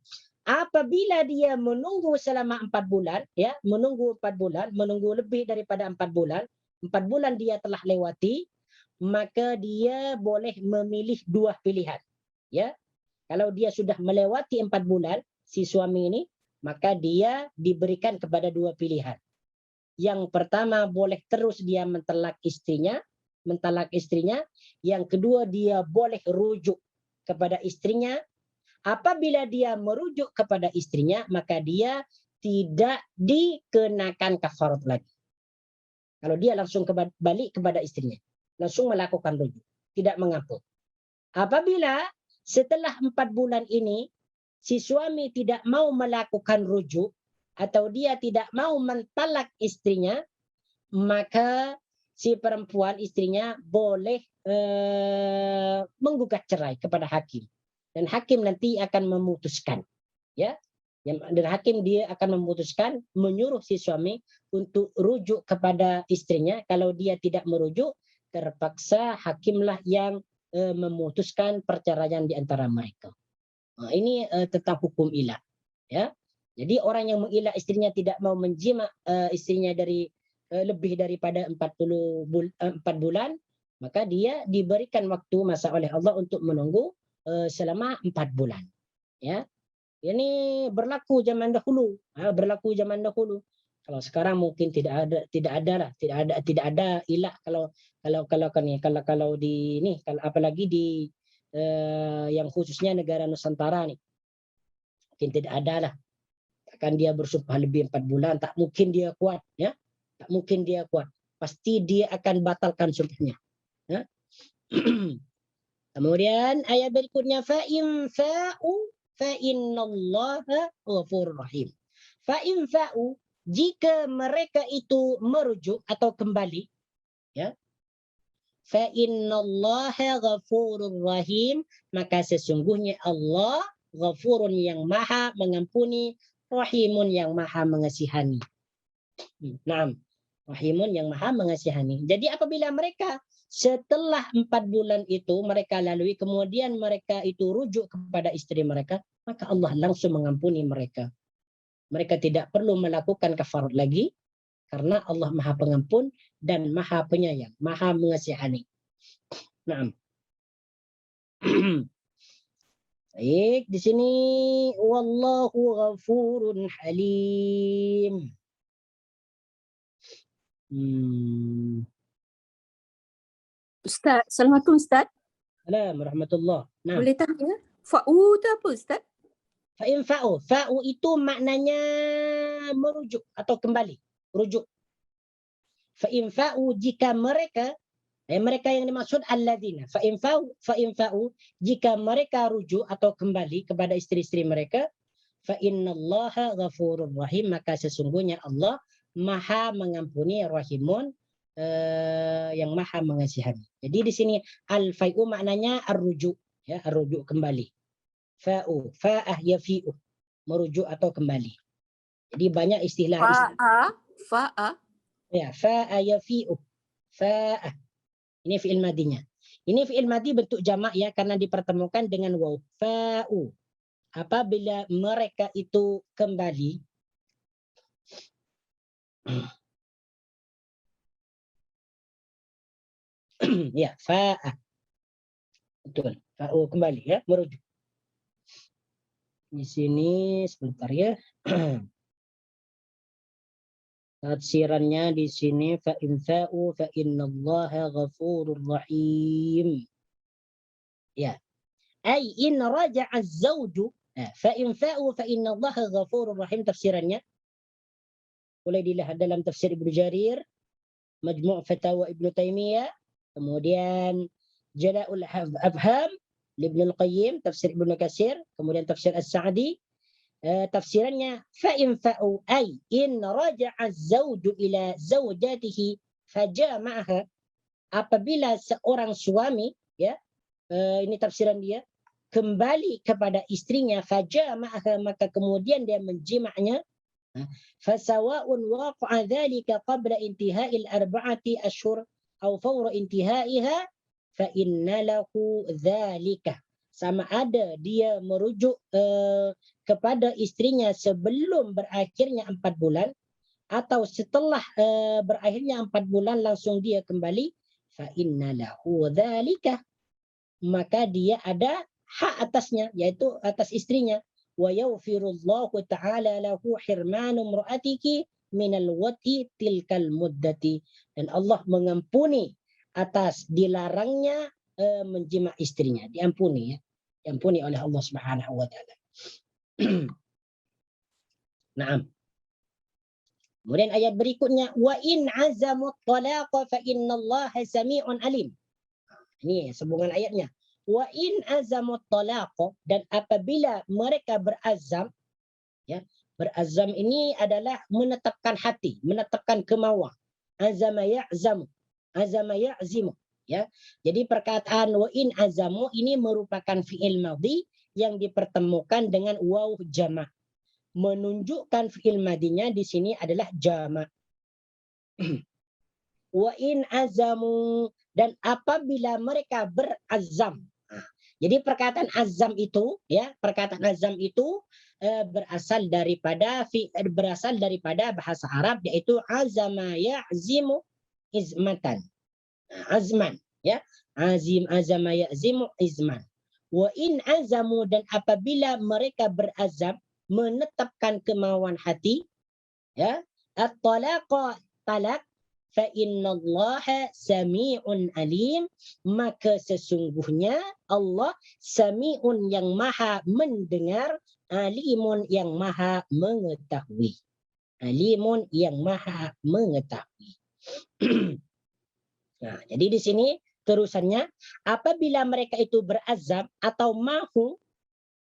Apabila dia menunggu selama 4 bulan, ya, menunggu 4 bulan, menunggu lebih daripada 4 bulan dia telah lewati, maka dia boleh memilih 2 pilihan. Ya, kalau dia sudah melewati 4 bulan, si suami ini, maka dia diberikan kepada 2 pilihan. Yang pertama, boleh terus dia mentalak istrinya. Yang kedua, dia boleh rujuk kepada istrinya. Apabila dia merujuk kepada istrinya, maka dia tidak dikenakan kafarat lagi. Kalau dia langsung balik kepada istrinya, langsung melakukan rujuk, tidak mengampun. Apabila setelah 4 bulan ini, si suami tidak mau melakukan rujuk, atau dia tidak mau mentalak istrinya, maka si perempuan istrinya boleh menggugat cerai kepada hakim. Dan hakim nanti akan memutuskan, ya. Dan hakim dia akan memutuskan menyuruh si suami untuk rujuk kepada istrinya. Kalau dia tidak merujuk, terpaksa hakimlah yang memutuskan perceraian di antara mereka. Ini tentang hukum ilah, ya. Jadi orang yang mengilah istrinya tidak mau menjima istrinya dari lebih daripada 4 bulan, maka dia diberikan waktu masa oleh Allah untuk menunggu selama 4 bulan. Ya, ini berlaku zaman dahulu. Kalau sekarang mungkin tidak ada ilah kalau di ini, kalau apalagi di yang khususnya negara Nusantara nih, mungkin tidak ada lah. Akan dia bersumpah lebih 4 bulan, tak mungkin dia kuat, ya. Tak mungkin dia kuat. Pasti dia akan batalkan sumpahnya. Ya. Kemudian ayat berikutnya, fa'in fa'u fa'innallaha ghafurur rahim. Fa'in fa'u, jika mereka itu merujuk atau kembali, ya, fa'innallaha ghafurur rahim, maka sesungguhnya Allah ghafurun yang maha mengampuni, rahimun yang maha mengasihani. Naam, rahimun yang maha mengasihani. Jadi apabila mereka setelah 4 bulan itu mereka lalui, kemudian mereka itu rujuk kepada istri mereka, maka Allah langsung mengampuni mereka. Mereka tidak perlu melakukan kafarat lagi, karena Allah maha pengampun dan maha penyayang, maha mengasihani. Naam. Baik, di sini wallahu ghafurun halim. Ustaz, Assalamualaikum Ustaz. Assalamualaikum warahmatullahi. Nah. Boleh tanya? Fa'u itu apa Ustaz? Fa'in fa'u. Fa'u itu maknanya merujuk atau kembali. Rujuk. Fa'in fa'u jika mereka yang dimaksud alladzina. Fa'in fa'u jika mereka rujuk atau kembali kepada istri-istri mereka, fa'innallaha ghafurur rahim, maka sesungguhnya Allah maha mengampuni, rahimun, yang maha mengasihani. Jadi di sini al-fai'u maknanya ar-rujuk, ya, ar-rujuk kembali. Fa'u, fa'ah yafi'u, merujuk atau kembali. Jadi banyak istilah Fa'a. Ya, fa'a yafi'u. Fa'ah. Ini fi'il madinya. Ini fi'il madi bentuk jamak, ya, karena dipertemukan dengan waw. Fa'u. Apabila mereka itu kembali, ya, fa'ah. Betul. Fa'u kembali, ya, merujuk. Di sini sebentar, ya. Tafsirannya di sini fa'in fa'u fa'innallaha ghafurur rahim. Ya. Ai in raja'a az-zawju fa'in fa'u fa'innallaha ghafurur rahim, tafsirannya. Boleh dilihat dalam tafsir Ibnu Jarir, Majmu' Fatawa Ibnu Taimiyah, kemudian Jala'ul Afham Ibnu Al-Qayyim, tafsir Ibnu Katsir, kemudian tafsir As-Sa'di. Tafsirannya fa'in fa'u ay in raja'a az-zawju ila zawjatihi fajama'aha, apabila seorang suami, ya, ini tafsiran dia, kembali kepada istrinya, fajama'aha, maka kemudian dia menjima'nya, fasawa'un waqa'a dhalika qabla intihai al-arba'ati ashhur aw fawra intihaiha fa inna lahu dhalika, sama ada dia merujuk kepada istrinya sebelum berakhirnya 4 bulan atau setelah berakhirnya 4 bulan langsung dia kembali, fa inna lahu dzalika, maka dia ada hak atasnya, yaitu atas istrinya. Wa yaghfirullahu ta'ala lahu hirmanu imra'atiki minal wati tilkal muddati, dan Allah mengampuni atas dilarangnya menjima istrinya, diampuni ya, diampuni oleh Allah Subhanahu wa taala. Naam. Kemudian ayat berikutnya, wa in azamu talaqa fa innallaha sami'un alim. Ini sambungan ayatnya. Wa in azamu talaqa, dan apabila mereka berazam, ya, berazam ini adalah menetapkan hati, menetapkan kemauan. Azama ya'zamu, azama ya'zimu, ya. Jadi perkataan wa in azamu ini merupakan fi'il madhi yang dipertemukan dengan waw jama', menunjukkan fi'il madinya di sini adalah jama'. Wa in azamu, dan apabila mereka berazam. Jadi perkataan azam itu, ya, perkataan azam itu berasal daripada bahasa Arab, yaitu azama ya'zimu izmatan. Azman, ya. Azim, azama ya'zimu izman. Wa in azamu, dan apabila mereka berazam, menetapkan kemauan hati, ya, at-talaqa, talak, fa innallaha sami'un alim, maka sesungguhnya Allah sami'un yang maha mendengar, alimun yang maha mengetahui. Alimun yang maha mengetahui. Nah, jadi di sini terusannya, apabila mereka itu berazam atau mahu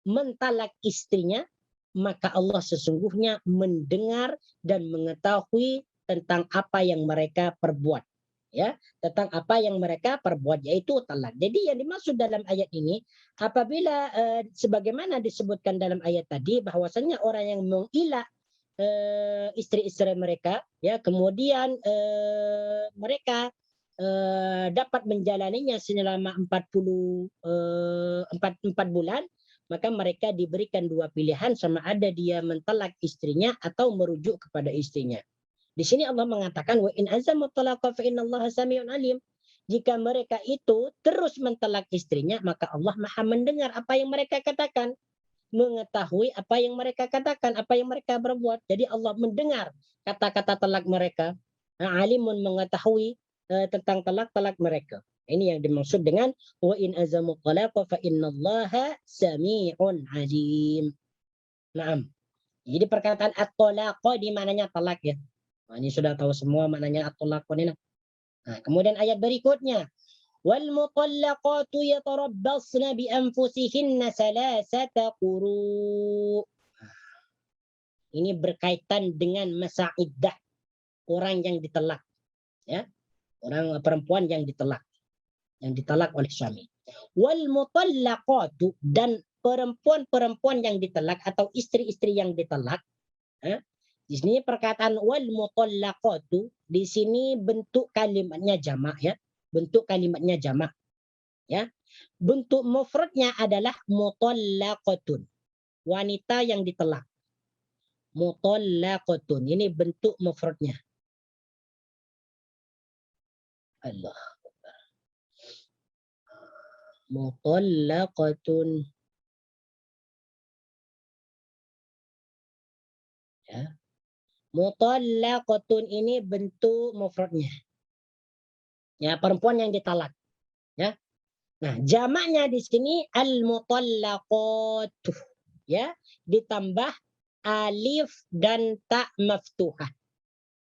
mentalak istrinya, maka Allah sesungguhnya mendengar dan mengetahui tentang apa yang mereka perbuat, ya, tentang apa yang mereka perbuat, yaitu talak. Jadi yang dimaksud dalam ayat ini, apabila sebagaimana disebutkan dalam ayat tadi, bahwasanya orang yang mengilah istri-istri mereka, ya, kemudian mereka dapat menjalaninya selama 4 bulan, maka mereka diberikan 2 pilihan, sama ada dia mentalak istrinya atau merujuk kepada istrinya. Di sini Allah mengatakan wa in azamu talaqa fa innallaha sami'un alim. Jika mereka itu terus mentalak istrinya, maka Allah Maha mendengar apa yang mereka katakan, mengetahui apa yang mereka katakan, apa yang mereka berbuat. Jadi Allah mendengar kata-kata talak mereka. Alimun, mengetahui tentang talak-talak mereka. Ini yang dimaksud dengan wa in azamu talaqa fa innallaha sami'un alim. Naam. Jadi perkataan at-talaqa di mananya talak, ya. Nah, ini sudah tahu semua maknanya at-talaq ini. Nah, kemudian ayat berikutnya, wal mutallaqatu yatarabbasna bi anfusihinna salasata quru. Ini berkaitan dengan masa iddah orang yang ditelak, ya. Orang perempuan yang ditalak oleh suami. Wal mutallaqatu, dan perempuan-perempuan yang ditalak atau istri-istri yang ditalak, di sini perkataan wal mutallaqatu, di sini bentuk kalimatnya jamak, ya. Bentuk kalimatnya jamak, ya. Bentuk mufradnya adalah mutallaqatun, wanita yang ditalak. Mutallaqatun, ini bentuk mufradnya. Allah. Mutallaqatun, ya. Mutallaqatun ini bentuk mufradnya, ya, perempuan yang ditalak, ya. Nah, jamaknya di sini al-mutallaqatu, ya, ditambah alif dan ta maftuhah,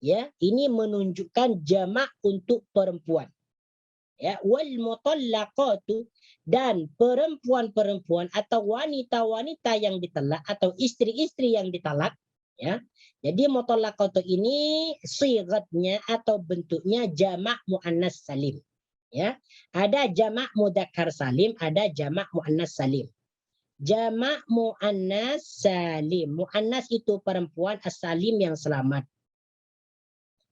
ya. Ini menunjukkan jamak untuk perempuan, ya. Wal mutallaqatu, dan perempuan-perempuan atau wanita-wanita yang ditalak atau istri-istri yang ditalak, ya. Jadi mutallaqatu ini sigatnya atau bentuknya jamak muannas salim, ya. Ada jamak mudzakkar salim, ada jamak muannas salim. Jamak muannas salim, muannas itu perempuan, as-salim yang selamat.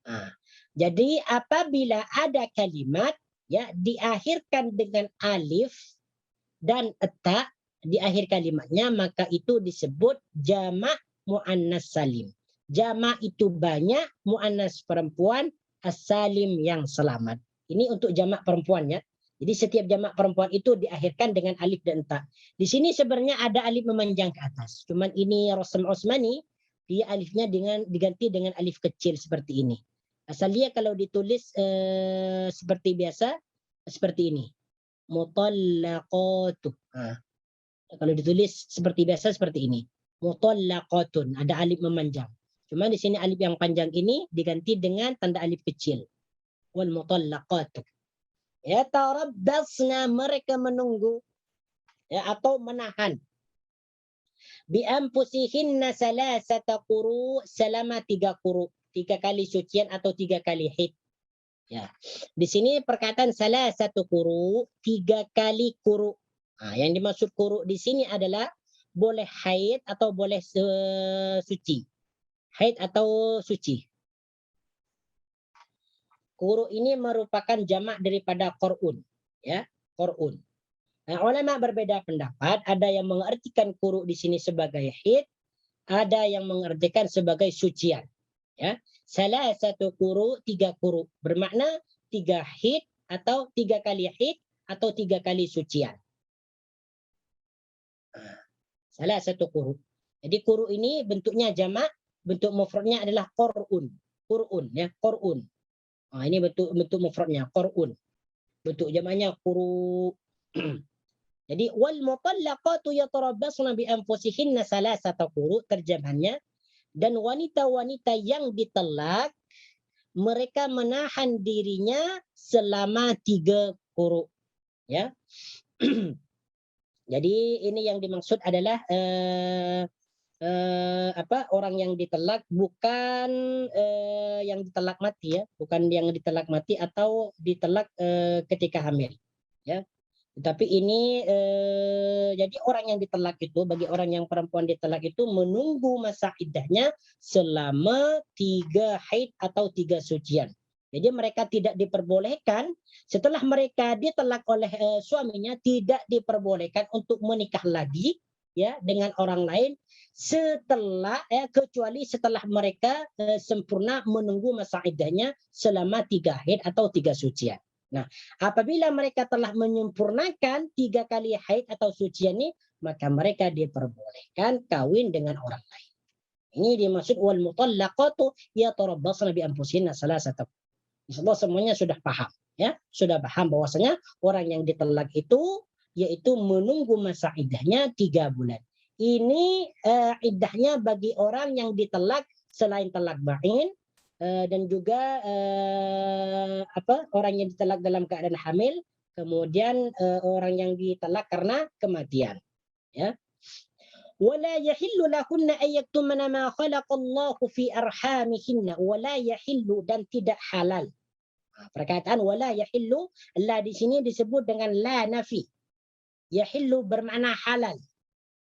Nah, jadi apabila ada kalimat, ya, diakhirkan dengan alif, dan ta di akhir kalimatnya, maka itu disebut jamak muannas salim. Jamak itu banyak, muannas perempuan, as-salim yang selamat. Ini untuk jamak perempuannya. Jadi setiap jamak perempuan itu diakhirkan dengan alif dan ta. Di sini sebenarnya ada alif memanjang ke atas. Cuman ini Rasam Osmani, dia alifnya diganti dengan alif kecil seperti ini. Asalnya kalau ditulis seperti biasa, seperti ini. Mutallaqatu. Kalau ditulis seperti biasa seperti ini. Mutallaqatun. Ada alif memanjang. Cuma di sini alif yang panjang ini diganti dengan tanda alif kecil. Wal mutallaqatu. Ya, tarabbasna, mereka menunggu, ya, atau menahan. Bi anfusihinna salasata quru, selama 3 quru, 3 kali sucian atau 3 kali haid. Ya. Di sini perkataan salasatu quru, 3 kali quru. Yang dimaksud quru di sini adalah boleh haid atau boleh suci. Haid atau suci. Quru ini merupakan jamak daripada qur'un, ya, qur'un. Nah, ulama berbeda pendapat, ada yang mengartikan quru di sini sebagai haid, ada yang mengartikan sebagai sucian, ya. Salah satu quru, 3 quru, bermakna 3 haid atau 3 kali haid atau 3 kali sucian. Salah satu quru. Jadi quru ini bentuknya jamak, bentuk mufradnya adalah qur'un. Qur'un, ya, qur'un. Ini bentuk mufradnya qur'un. Bentuk jamaknya quru. Jadi wal mutallaqatu yatarabbasna bi anfusihinna salasata quru, terjemahannya, dan wanita-wanita yang ditalak mereka menahan dirinya selama 3 quru, ya. Jadi ini yang dimaksud adalah orang yang ditalak, bukan yang ditalak mati, ya, bukan yang ditalak mati atau ditalak ketika hamil, ya. Tetapi ini jadi orang yang ditalak itu, bagi orang yang perempuan ditalak itu menunggu masa iddahnya selama 3 haid atau 3 sucian. Jadi mereka tidak diperbolehkan setelah mereka ditalak oleh suaminya, tidak diperbolehkan untuk menikah lagi, ya, dengan orang lain setelah, kecuali setelah mereka sempurna menunggu masa iddahnya selama 3 haid atau 3 sucian. Nah, apabila mereka telah menyempurnakan 3 kali haid atau sucian ini, maka mereka diperbolehkan kawin dengan orang lain. Ini dimaksud wal mutallaqatu yatarabbasna bi anfusihinna salasata. Insyaallah semuanya sudah paham, ya, sudah paham bahwasanya orang yang ditalak itu yaitu menunggu masa iddahnya 3 bulan. Ini iddahnya bagi orang yang ditalak selain talak ba'in, dan juga orang yang ditalak dalam keadaan hamil, kemudian orang yang ditalak karena kematian, ya. Wala yahillu lahunna ay yaktumna ma khalaqallahu fi arhamihinna, wala yahillu, dan tidak halal. Perkataan wala yahillu, la di sini disebut dengan la nafi. Yahillu bermakna halal,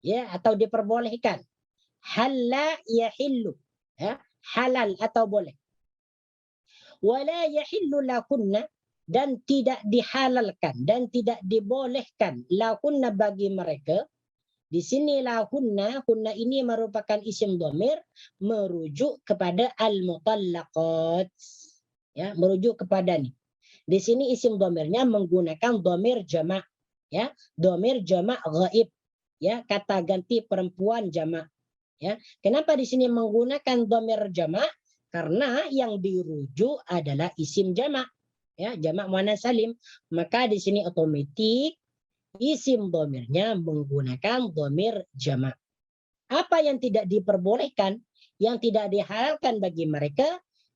ya, atau diperbolehkan. Halla yahillu, ya, halal atau boleh. Wala yahillu lahunna, dan tidak dihalalkan dan tidak dibolehkan lahunna bagi mereka. Di sini lahunna, hunna ini merupakan isim dhamir merujuk kepada al-mutallaqat, ya, merujuk kepada nih. Di sini isim dhamirnya menggunakan dhamir jamak, ya, dhamir jamak ghaib, ya, kata ganti perempuan jamak, ya. Kenapa di sini menggunakan dhamir jamak? Karena yang dirujuk adalah isim jamak, ya, jamak muannas salim. Maka di sini otomatis isim dhamirnya menggunakan dhamir jamak. Apa yang tidak diperbolehkan, yang tidak dihalalkan bagi mereka,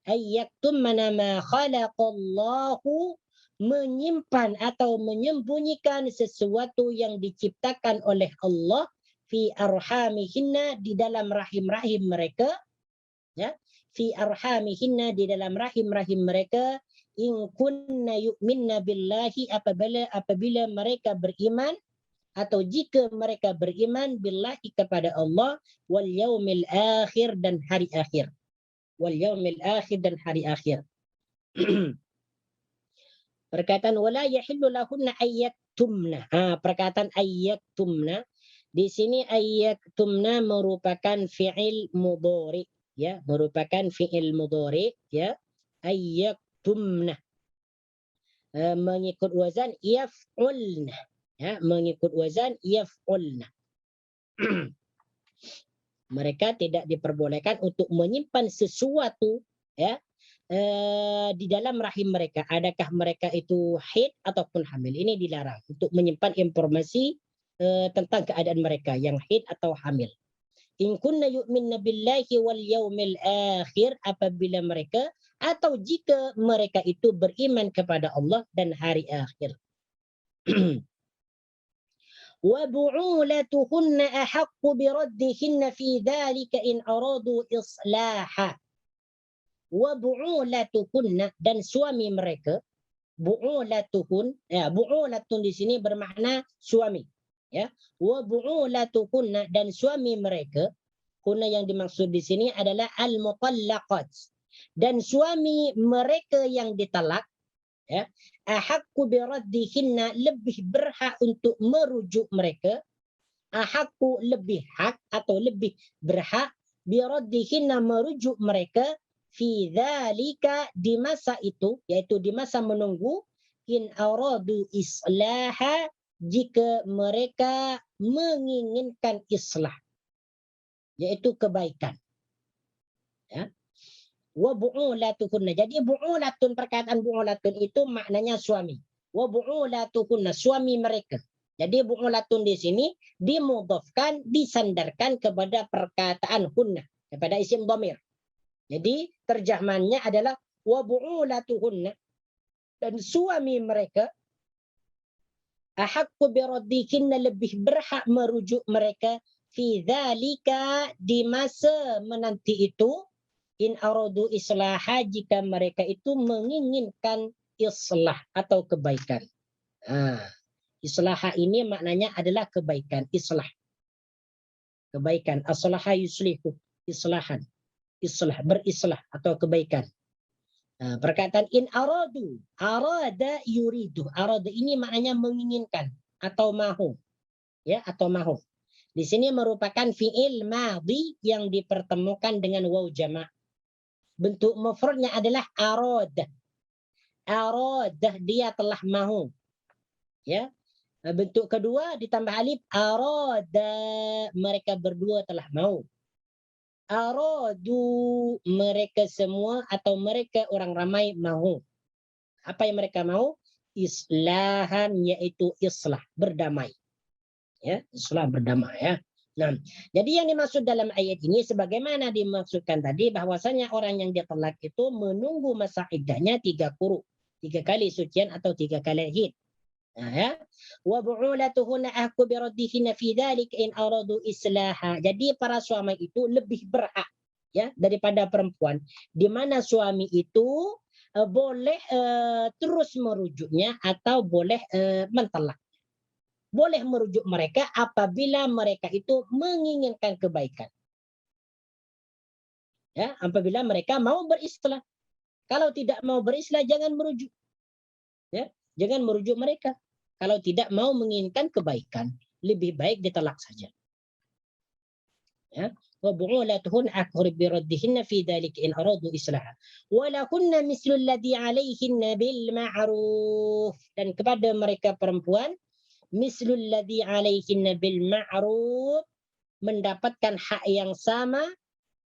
ayyaktumna ma khalaqallahu, menyimpan atau menyembunyikan sesuatu yang diciptakan oleh Allah fi arhamihinna, di dalam rahim-rahim mereka, ya, fi arhamihinna, di dalam rahim-rahim mereka, in kunna yu'minna billahi, apabila mereka beriman atau jika mereka beriman billahi kepada Allah, wal yaumil akhir, dan hari akhir. Wal yaumil akhir, dan hari akhir. Perkataan wala yahillu lahunna ayyaktumna. Perkataan ayyaktumna di sini ayyaktumna merupakan fi'il mudhari, ya, merupakan fi'il mudhari, ya. Ayyaktumna mengikut wazan yaf'ulna, ya, mengikut wazan yaf'ulna. Mereka tidak diperbolehkan untuk menyimpan sesuatu, ya, di dalam rahim mereka. Adakah mereka itu haid ataupun hamil? Ini dilarang untuk menyimpan informasi tentang keadaan mereka yang haid atau hamil. In kunna yu'minna billahi wal yaumil akhir, apabila mereka atau jika mereka itu beriman kepada Allah dan hari akhir. Wa bu'ulatuhunna ahaqqu biraddihinna fi dhalika in aradu islaha. Wa bu'ulatuhunna, dan suami mereka. Bu'ulatuhun, ya, bu'ulatun di sini bermakna suami, ya. Wa bu'ulatuhunna, dan suami mereka. Hunna yang dimaksud di sini adalah al-mutallaqat, dan suami mereka yang ditalak, ya. Ahaqqu biraddihinna, lebih berhak untuk merujuk mereka. Ahaqqu, lebih hak atau lebih berhak, biraddihinna, merujuk mereka, fi dzalika, di masa itu, yaitu di masa menunggu, in aradu islaha, jika mereka menginginkan islah, yaitu kebaikan, ya. Wa bu'ulatuhunna, jadi bu'ulatun, perkataan bu'ulatun itu maknanya suami. Wa bu'ulatuhunna, suami mereka. Jadi bu'ulatun di sini dimudhafkan, disandarkan kepada perkataan hunna, kepada isim dhamir. Jadi terjemahannya adalah wa bu'ulatuhunna, dan suami mereka, ahaqqu biraddihinna, lebih berhak merujuk mereka, fi dzalika, di masa menanti itu, in aradu islaha, jika mereka itu menginginkan islah atau kebaikan. Islaha ini maknanya adalah kebaikan, islah. Kebaikan, aslaha yuslihu, islahan. Islah, berislah atau kebaikan. Perkataan in aradu, arada yuridu. Arada ini maknanya menginginkan atau mahu, ya, atau mahu. Di sini merupakan fi'il madhi yang dipertemukan dengan waw jama'. Bentuk mufradnya adalah arada. Arada, dia telah mahu, ya. Bentuk kedua ditambah alif, arada, mereka berdua telah mahu. Aradu, mereka semua atau mereka orang ramai mahu. Apa yang mereka mahu? Islahan, yaitu islah, berdamai. Ya, islah, berdamai, ya. Nah, jadi yang dimaksud dalam ayat ini sebagaimana dimaksudkan tadi, bahwasanya orang yang ditalak itu menunggu masa iddahnya 3 quru, 3 kali sucian atau 3 kali haid. Nah, ya. Wa bu'ulatuhunna ahqqu biraddihinna fi dzalika in aradu islaha. Jadi para suami itu lebih berhak, ya, daripada perempuan, di mana suami itu boleh terus merujuknya atau boleh mentalak. Boleh merujuk mereka apabila mereka itu menginginkan kebaikan. Ya, apabila mereka mau berislah. Kalau tidak mau berislah, jangan merujuk. Ya, jangan merujuk mereka. Kalau tidak mau menginginkan kebaikan, lebih baik ditalak saja. Ya. Wa bu'ulatuhun akhur biraddihinna fi dzalika in aradu islaha. Wa lahunna mislu alladhi 'alayhinna bil ma'ruf, dan kepada mereka perempuan mislu alladhi 'alayhinna bil ma'ruf, mendapatkan hak yang sama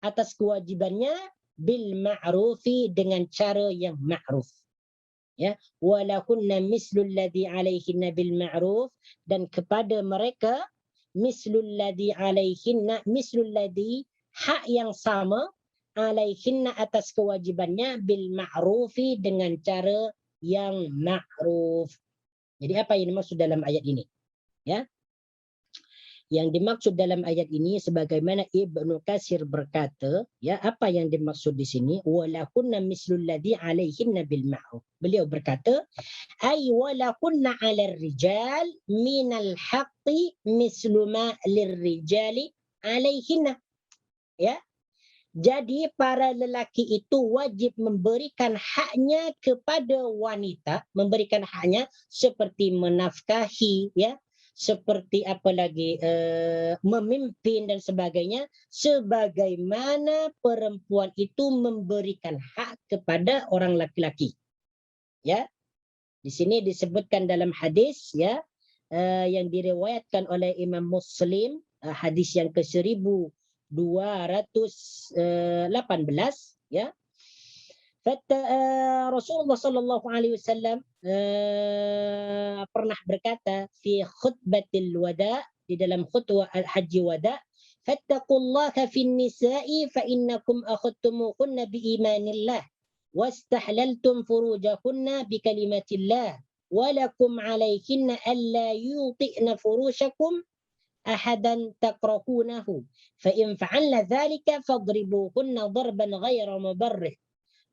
atas kewajibannya, bil ma'rufi, dengan cara yang ma'ruf. Ya, walahunna mislul ladzi 'alaihinna bil ma'ruf, dan kepada mereka mislul ladzi 'alaihinna, mislul ladzi, hak yang sama, 'alaihinna, atas kewajibannya, bil ma'rufi, dengan cara yang ma'ruf. Jadi apa yang dimaksud dalam ayat ini? Ya. Yang dimaksud dalam ayat ini sebagaimana Ibnu Katsir berkata, ya, apa yang dimaksud di sini? Walahunna mislul ladzi 'alaihinna bil ma'ruf. Beliau berkata, ay walahunna 'alal rijal minal haqqi mislu ma lirrijali 'alaihinna. Ya. Jadi para lelaki itu wajib memberikan haknya kepada wanita, memberikan haknya seperti menafkahi, ya, seperti apa lagi, memimpin dan sebagainya, sebagaimana perempuan itu memberikan hak kepada orang laki-laki. Ya, di sini disebutkan dalam hadis, ya, yang diriwayatkan oleh Imam Muslim, hadis yang ke-1218, ya. Rasulullah sallallahu alaihi wasallam pernah berkata fi khutbatil wada, di dalam khutbah haji wada, fattaqullaha fin nisa'i fa innakum akhadtumuhunna biimanillah wastahlaltum furujahunna bikalimatillah walakum alaihinna alla yuti'na furushakum ahadan takrahunahu fa in fa'alna dhalika fadribuhunna darban ghayra mubarrih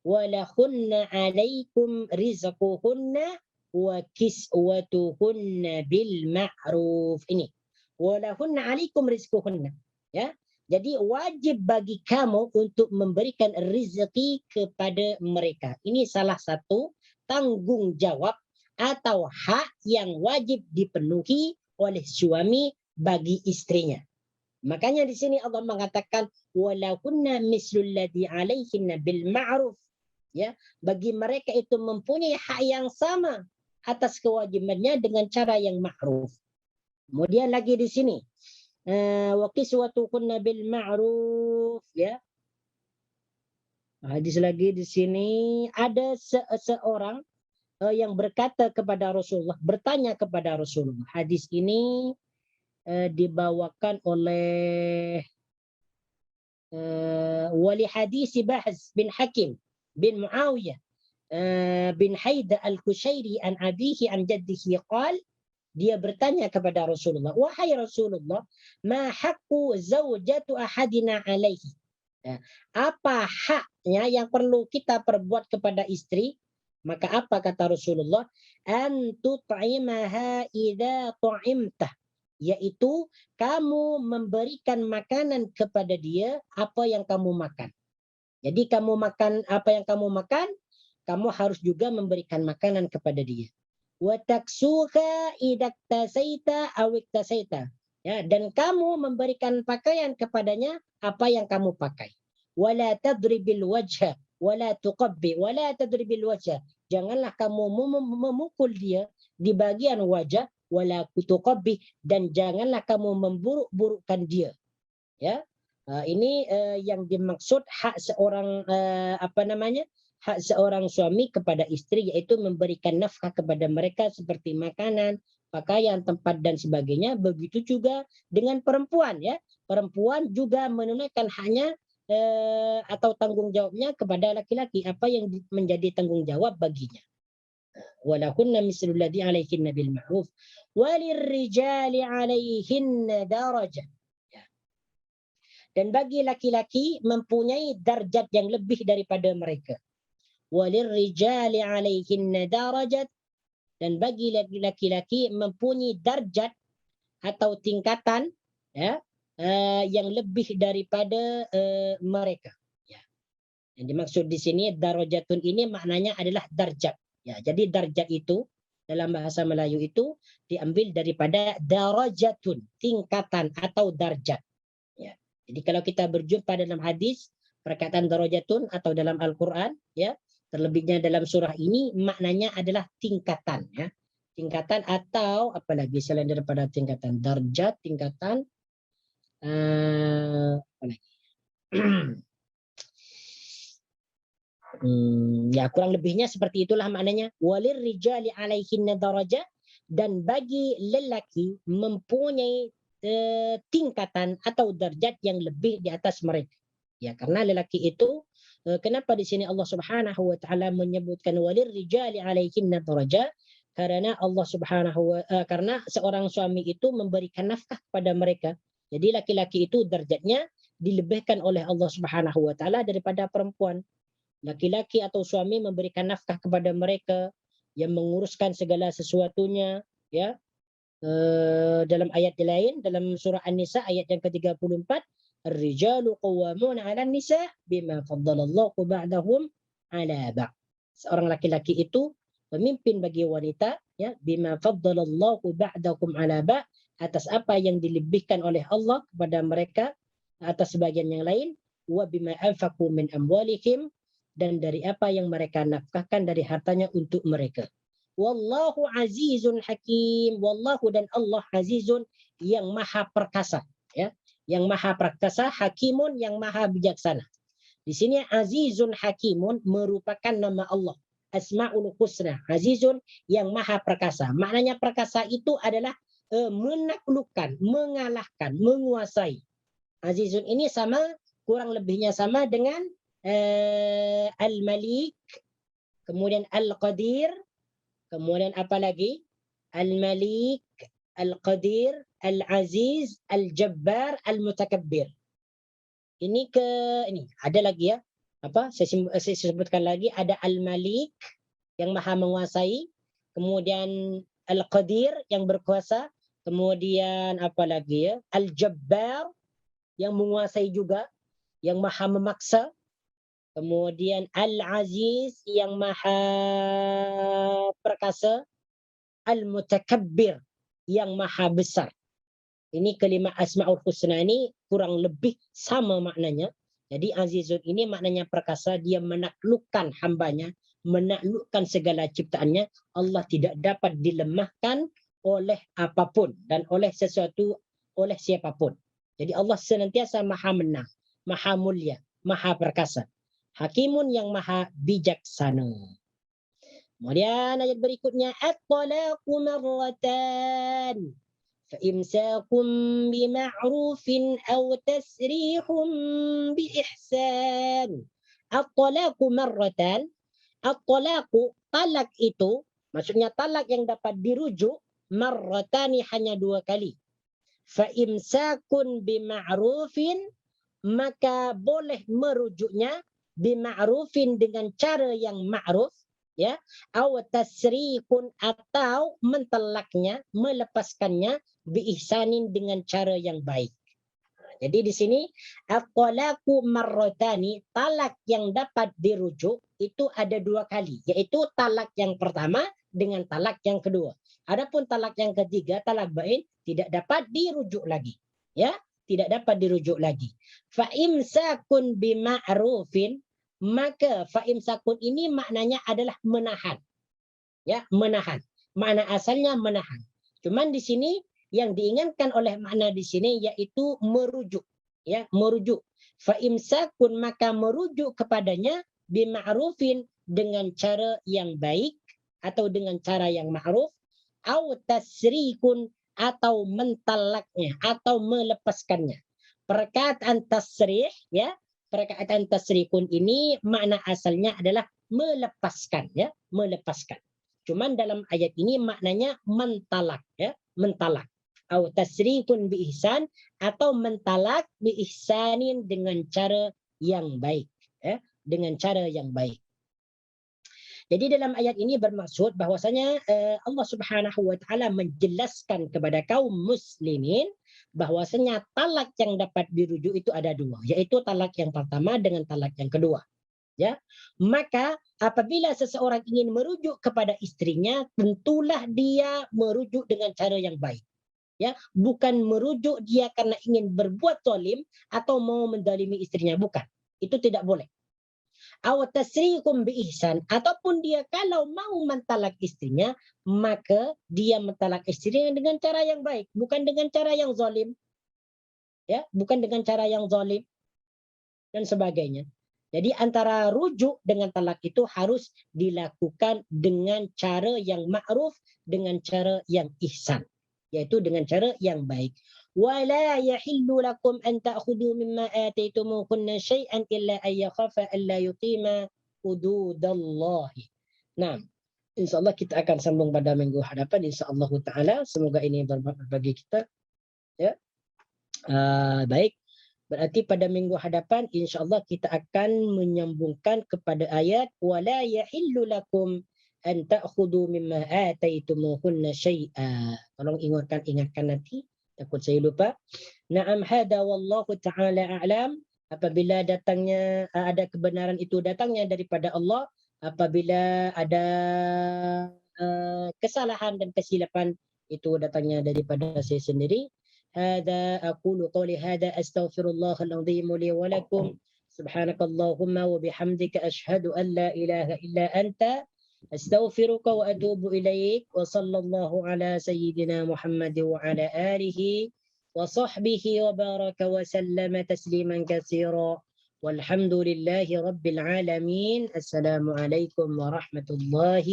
walahunna alaikum rizquhunna wa kiswatuhunna bil ma'ruf. Ini walahunna alaikum rizquhunna, ya. Jadi wajib bagi kamu untuk memberikan rezeki kepada mereka. Ini salah satu tanggung jawab atau hak yang wajib dipenuhi oleh suami bagi istrinya. Makanya di sini Allah mengatakan walahunna mislul ladzi alaihinna bil ma'ruf. Ya, bagi mereka itu mempunyai hak yang sama atas kewajibannya dengan cara yang ma'ruf. Kemudian lagi di sini wa kiswatuhunna bil ma'ruf, ya. Hadis lagi di sini ada seorang yang berkata kepada Rasulullah, bertanya kepada Rasulullah. Hadis ini dibawakan oleh wali hadis Bahz bin Hakim bin Muawiyah bin Haida al-Kushairi an abihi an jaddihi qal, dia bertanya kepada Rasulullah, wahai Rasulullah, ma haqqu zaujatu ahadina alaihi, apa haknya yang perlu kita perbuat kepada istri? Maka apa kata Rasulullah? An tut'imaha idza tu'imtah, yaitu kamu memberikan makanan kepada dia apa yang kamu makan. Jadi kamu makan apa yang kamu makan, kamu harus juga memberikan makanan kepada dia. Wa taksuka idaktasaita awiktasaita, ya, dan kamu memberikan pakaian kepadanya apa yang kamu pakai. Wala tadribil wajha wala tuqabbi wala tadribil wajha, janganlah kamu memukul dia di bagian wajah, wala tuqabbi, dan janganlah kamu memburuk-burukkan dia. Ya, ini yang dimaksud hak seorang hak seorang suami kepada istri, yaitu memberikan nafkah kepada mereka seperti makanan, pakaian, tempat dan sebagainya. Begitu juga dengan perempuan, ya. Perempuan juga menunaikan haknya atau tanggung jawabnya kepada laki-laki, apa yang menjadi tanggung jawab baginya. Walahunna mislul ladzi 'alaihinna bil ma'ruf walirrijali 'alaihinna darajah. Dan bagi laki-laki mempunyai darjat yang lebih daripada mereka. Walirrijali 'alaihinna darajat, dan bagi laki-laki mempunyai darjat atau tingkatan, ya, yang lebih daripada mereka. Ya. Yang dimaksud di sini darajatun ini maknanya adalah darjat. Ya, jadi darjat itu dalam bahasa Melayu itu diambil daripada darajatun, tingkatan atau darjat. Ya. Jadi kalau kita berjumpa dalam hadis perkataan darajatun atau dalam Al-Qur'an, ya, terlebihnya dalam surah ini maknanya adalah tingkatan, ya. Tingkatan atau apalagi selain daripada tingkatan, darjat, tingkatan apa lagi? Ya, kurang lebihnya seperti itulah maknanya. Walir rijali 'alaihinna darajah, dan bagi lelaki mempunyai tingkatan atau darjat yang lebih di atas mereka. Ya, karena lelaki itu kenapa di sini Allah Subhanahu wa taala menyebutkan walir rijali 'alaihinna darajah? Karena Allah karena seorang suami itu memberikan nafkah kepada mereka. Jadi laki-laki itu darjatnya dilebihkan oleh Allah Subhanahu wa taala daripada perempuan. Laki-laki atau suami memberikan nafkah kepada mereka, yang menguruskan segala sesuatunya, ya. Dalam ayat lain dalam surah An-Nisa ayat yang ke-34, Ar-rijalu qawwamuna 'alan nisa bima faddalallahu ba'dahum 'ala ba'd. Seorang laki-laki itu pemimpin bagi wanita, ya, bima faddalallahu ba'dakum 'ala ba'd, atas apa yang dilebihkan oleh Allah kepada mereka atas sebagian yang lain, wa bima anfaqu min amwalihim, dan dari apa yang mereka nafkahkan dari hartanya untuk mereka. Wallahu azizun hakim. Wallahu, dan Allah azizun, yang maha perkasa, ya, yang maha perkasa, hakimun, yang maha bijaksana. Di sini azizun hakimun merupakan nama Allah, Asmaul Husna. Azizun, yang maha perkasa. Maknanya perkasa itu adalah menaklukkan, mengalahkan, menguasai. Azizun ini sama, kurang lebihnya sama dengan Al-Malik, kemudian Al-Qadir, kemudian apa lagi? Al-Malik, Al-Qadir, Al-Aziz, Al-Jabbar, Al-Mutakabbir. Ini ada lagi, ya. Saya sebutkan lagi, ada Al-Malik yang maha menguasai, kemudian Al-Qadir yang berkuasa, kemudian apa lagi, ya? Al-Jabbar yang menguasai juga, yang maha memaksa, kemudian Al-Aziz yang maha perkasa, Al-Mutakabbir yang maha besar. Ini kelima Asmaul Husna ini kurang lebih sama maknanya. Jadi Azizun ini maknanya perkasa, dia menaklukkan hambanya, menaklukkan segala ciptaannya. Allah tidak dapat dilemahkan oleh apapun dan oleh sesuatu, oleh siapapun. Jadi Allah senantiasa maha menang, maha mulia, maha perkasa. Hakimun, yang maha bijaksana. Kemudian ayat berikutnya, at-talaqu marratan. فإمساكم بمعروف أو تسريح بإحسان. الطلاق مرتان. الطلاق, talak itu, maksudnya talak yang dapat dirujuk, marratani, hanya 2 kali. فإمساكun bima'rufin, maka boleh merujuknya bima'rufin, dengan cara yang ma'ruf, ya, aw tasrikun, atau mentalaknya, melepaskannya, biihsanin, dengan cara yang baik. Jadi di sini at-talaqu marratani, talak yang dapat dirujuk itu ada 2 kali, yaitu talak yang pertama dengan talak yang kedua. Adapun talak yang ketiga, talak bain, tidak dapat dirujuk lagi, ya, tidak dapat dirujuk lagi. Fa imsakun bima'rufin, maka fa imsakun ini maknanya adalah menahan, ya, menahan. Makna asalnya menahan. Cuman di sini yang diinginkan oleh makna di sini yaitu merujuk, ya, merujuk. Fa imsakun, maka merujuk kepadanya, bima'rufin, dengan cara yang baik atau dengan cara yang ma'ruf, au tasrikun, atau mentalaknya atau melepaskannya. Perkataan tasrih, ya, perkataan tasrikun ini makna asalnya adalah melepaskan, ya, melepaskan. Cuman dalam ayat ini maknanya mentalak, ya, mentalak. Au tasrikun bi ihsan, atau mentalak bi ihsanin, dengan cara yang baik, ya, dengan cara yang baik. Jadi dalam ayat ini bermaksud bahwasanya Allah Subhanahu wa taala menjelaskan kepada kaum muslimin bahwasanya talak yang dapat dirujuk itu ada 2, yaitu talak yang pertama dengan talak yang kedua. Ya, maka apabila seseorang ingin merujuk kepada istrinya, tentulah dia merujuk dengan cara yang baik. Ya, bukan merujuk dia karena ingin berbuat zalim atau mau mendalimi istrinya, bukan. Itu tidak boleh. Aw tasrikum bi ihsan, ataupun dia kalau mau mentalak istrinya, maka dia mentalak istrinya dengan cara yang baik, bukan dengan cara yang zalim. Ya, bukan dengan cara yang zalim dan sebagainya. Jadi antara rujuk dengan talak itu harus dilakukan dengan cara yang ma'ruf, dengan cara yang ihsan, yaitu dengan cara yang baik. ولا يحل لكم أن تأخذوا مما آتيتموهن شيئا إلا أن يخافا ألا يقيما حدود الله. Nah, insyaallah kita akan sambung pada minggu hadapan, insyaallah taala. Semoga ini bermanfaat bagi kita, ya. Baik, berarti pada minggu hadapan insyaallah kita akan menyambungkan kepada ayat wala yahillu lakum an ta'khudhu mimma ataitumuhunna syai'a. Tolong ingatkan nanti Takut saya lupa. Na'am hada wallahu ta'ala a'lam. Apabila datangnya ada kebenaran itu datangnya daripada Allah, apabila ada kesalahan dan kesilapan itu datangnya daripada saya sendiri. Hada aqulu qawli hada astaghfirullahal azim li wa lakum. Subhanakallahumma wa bihamdika ashhadu an la ilaha illa anta astaghfiruka wa atubu ilaik. Wa sallallahu ala sayyidina Muhammad wa ala alihi وصحبه وبارك وسلم تسليما كثيرا والحمد لله رب العالمين. السلام عليكم ورحمة الله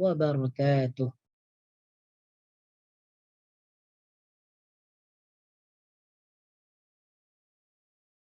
وبركاته.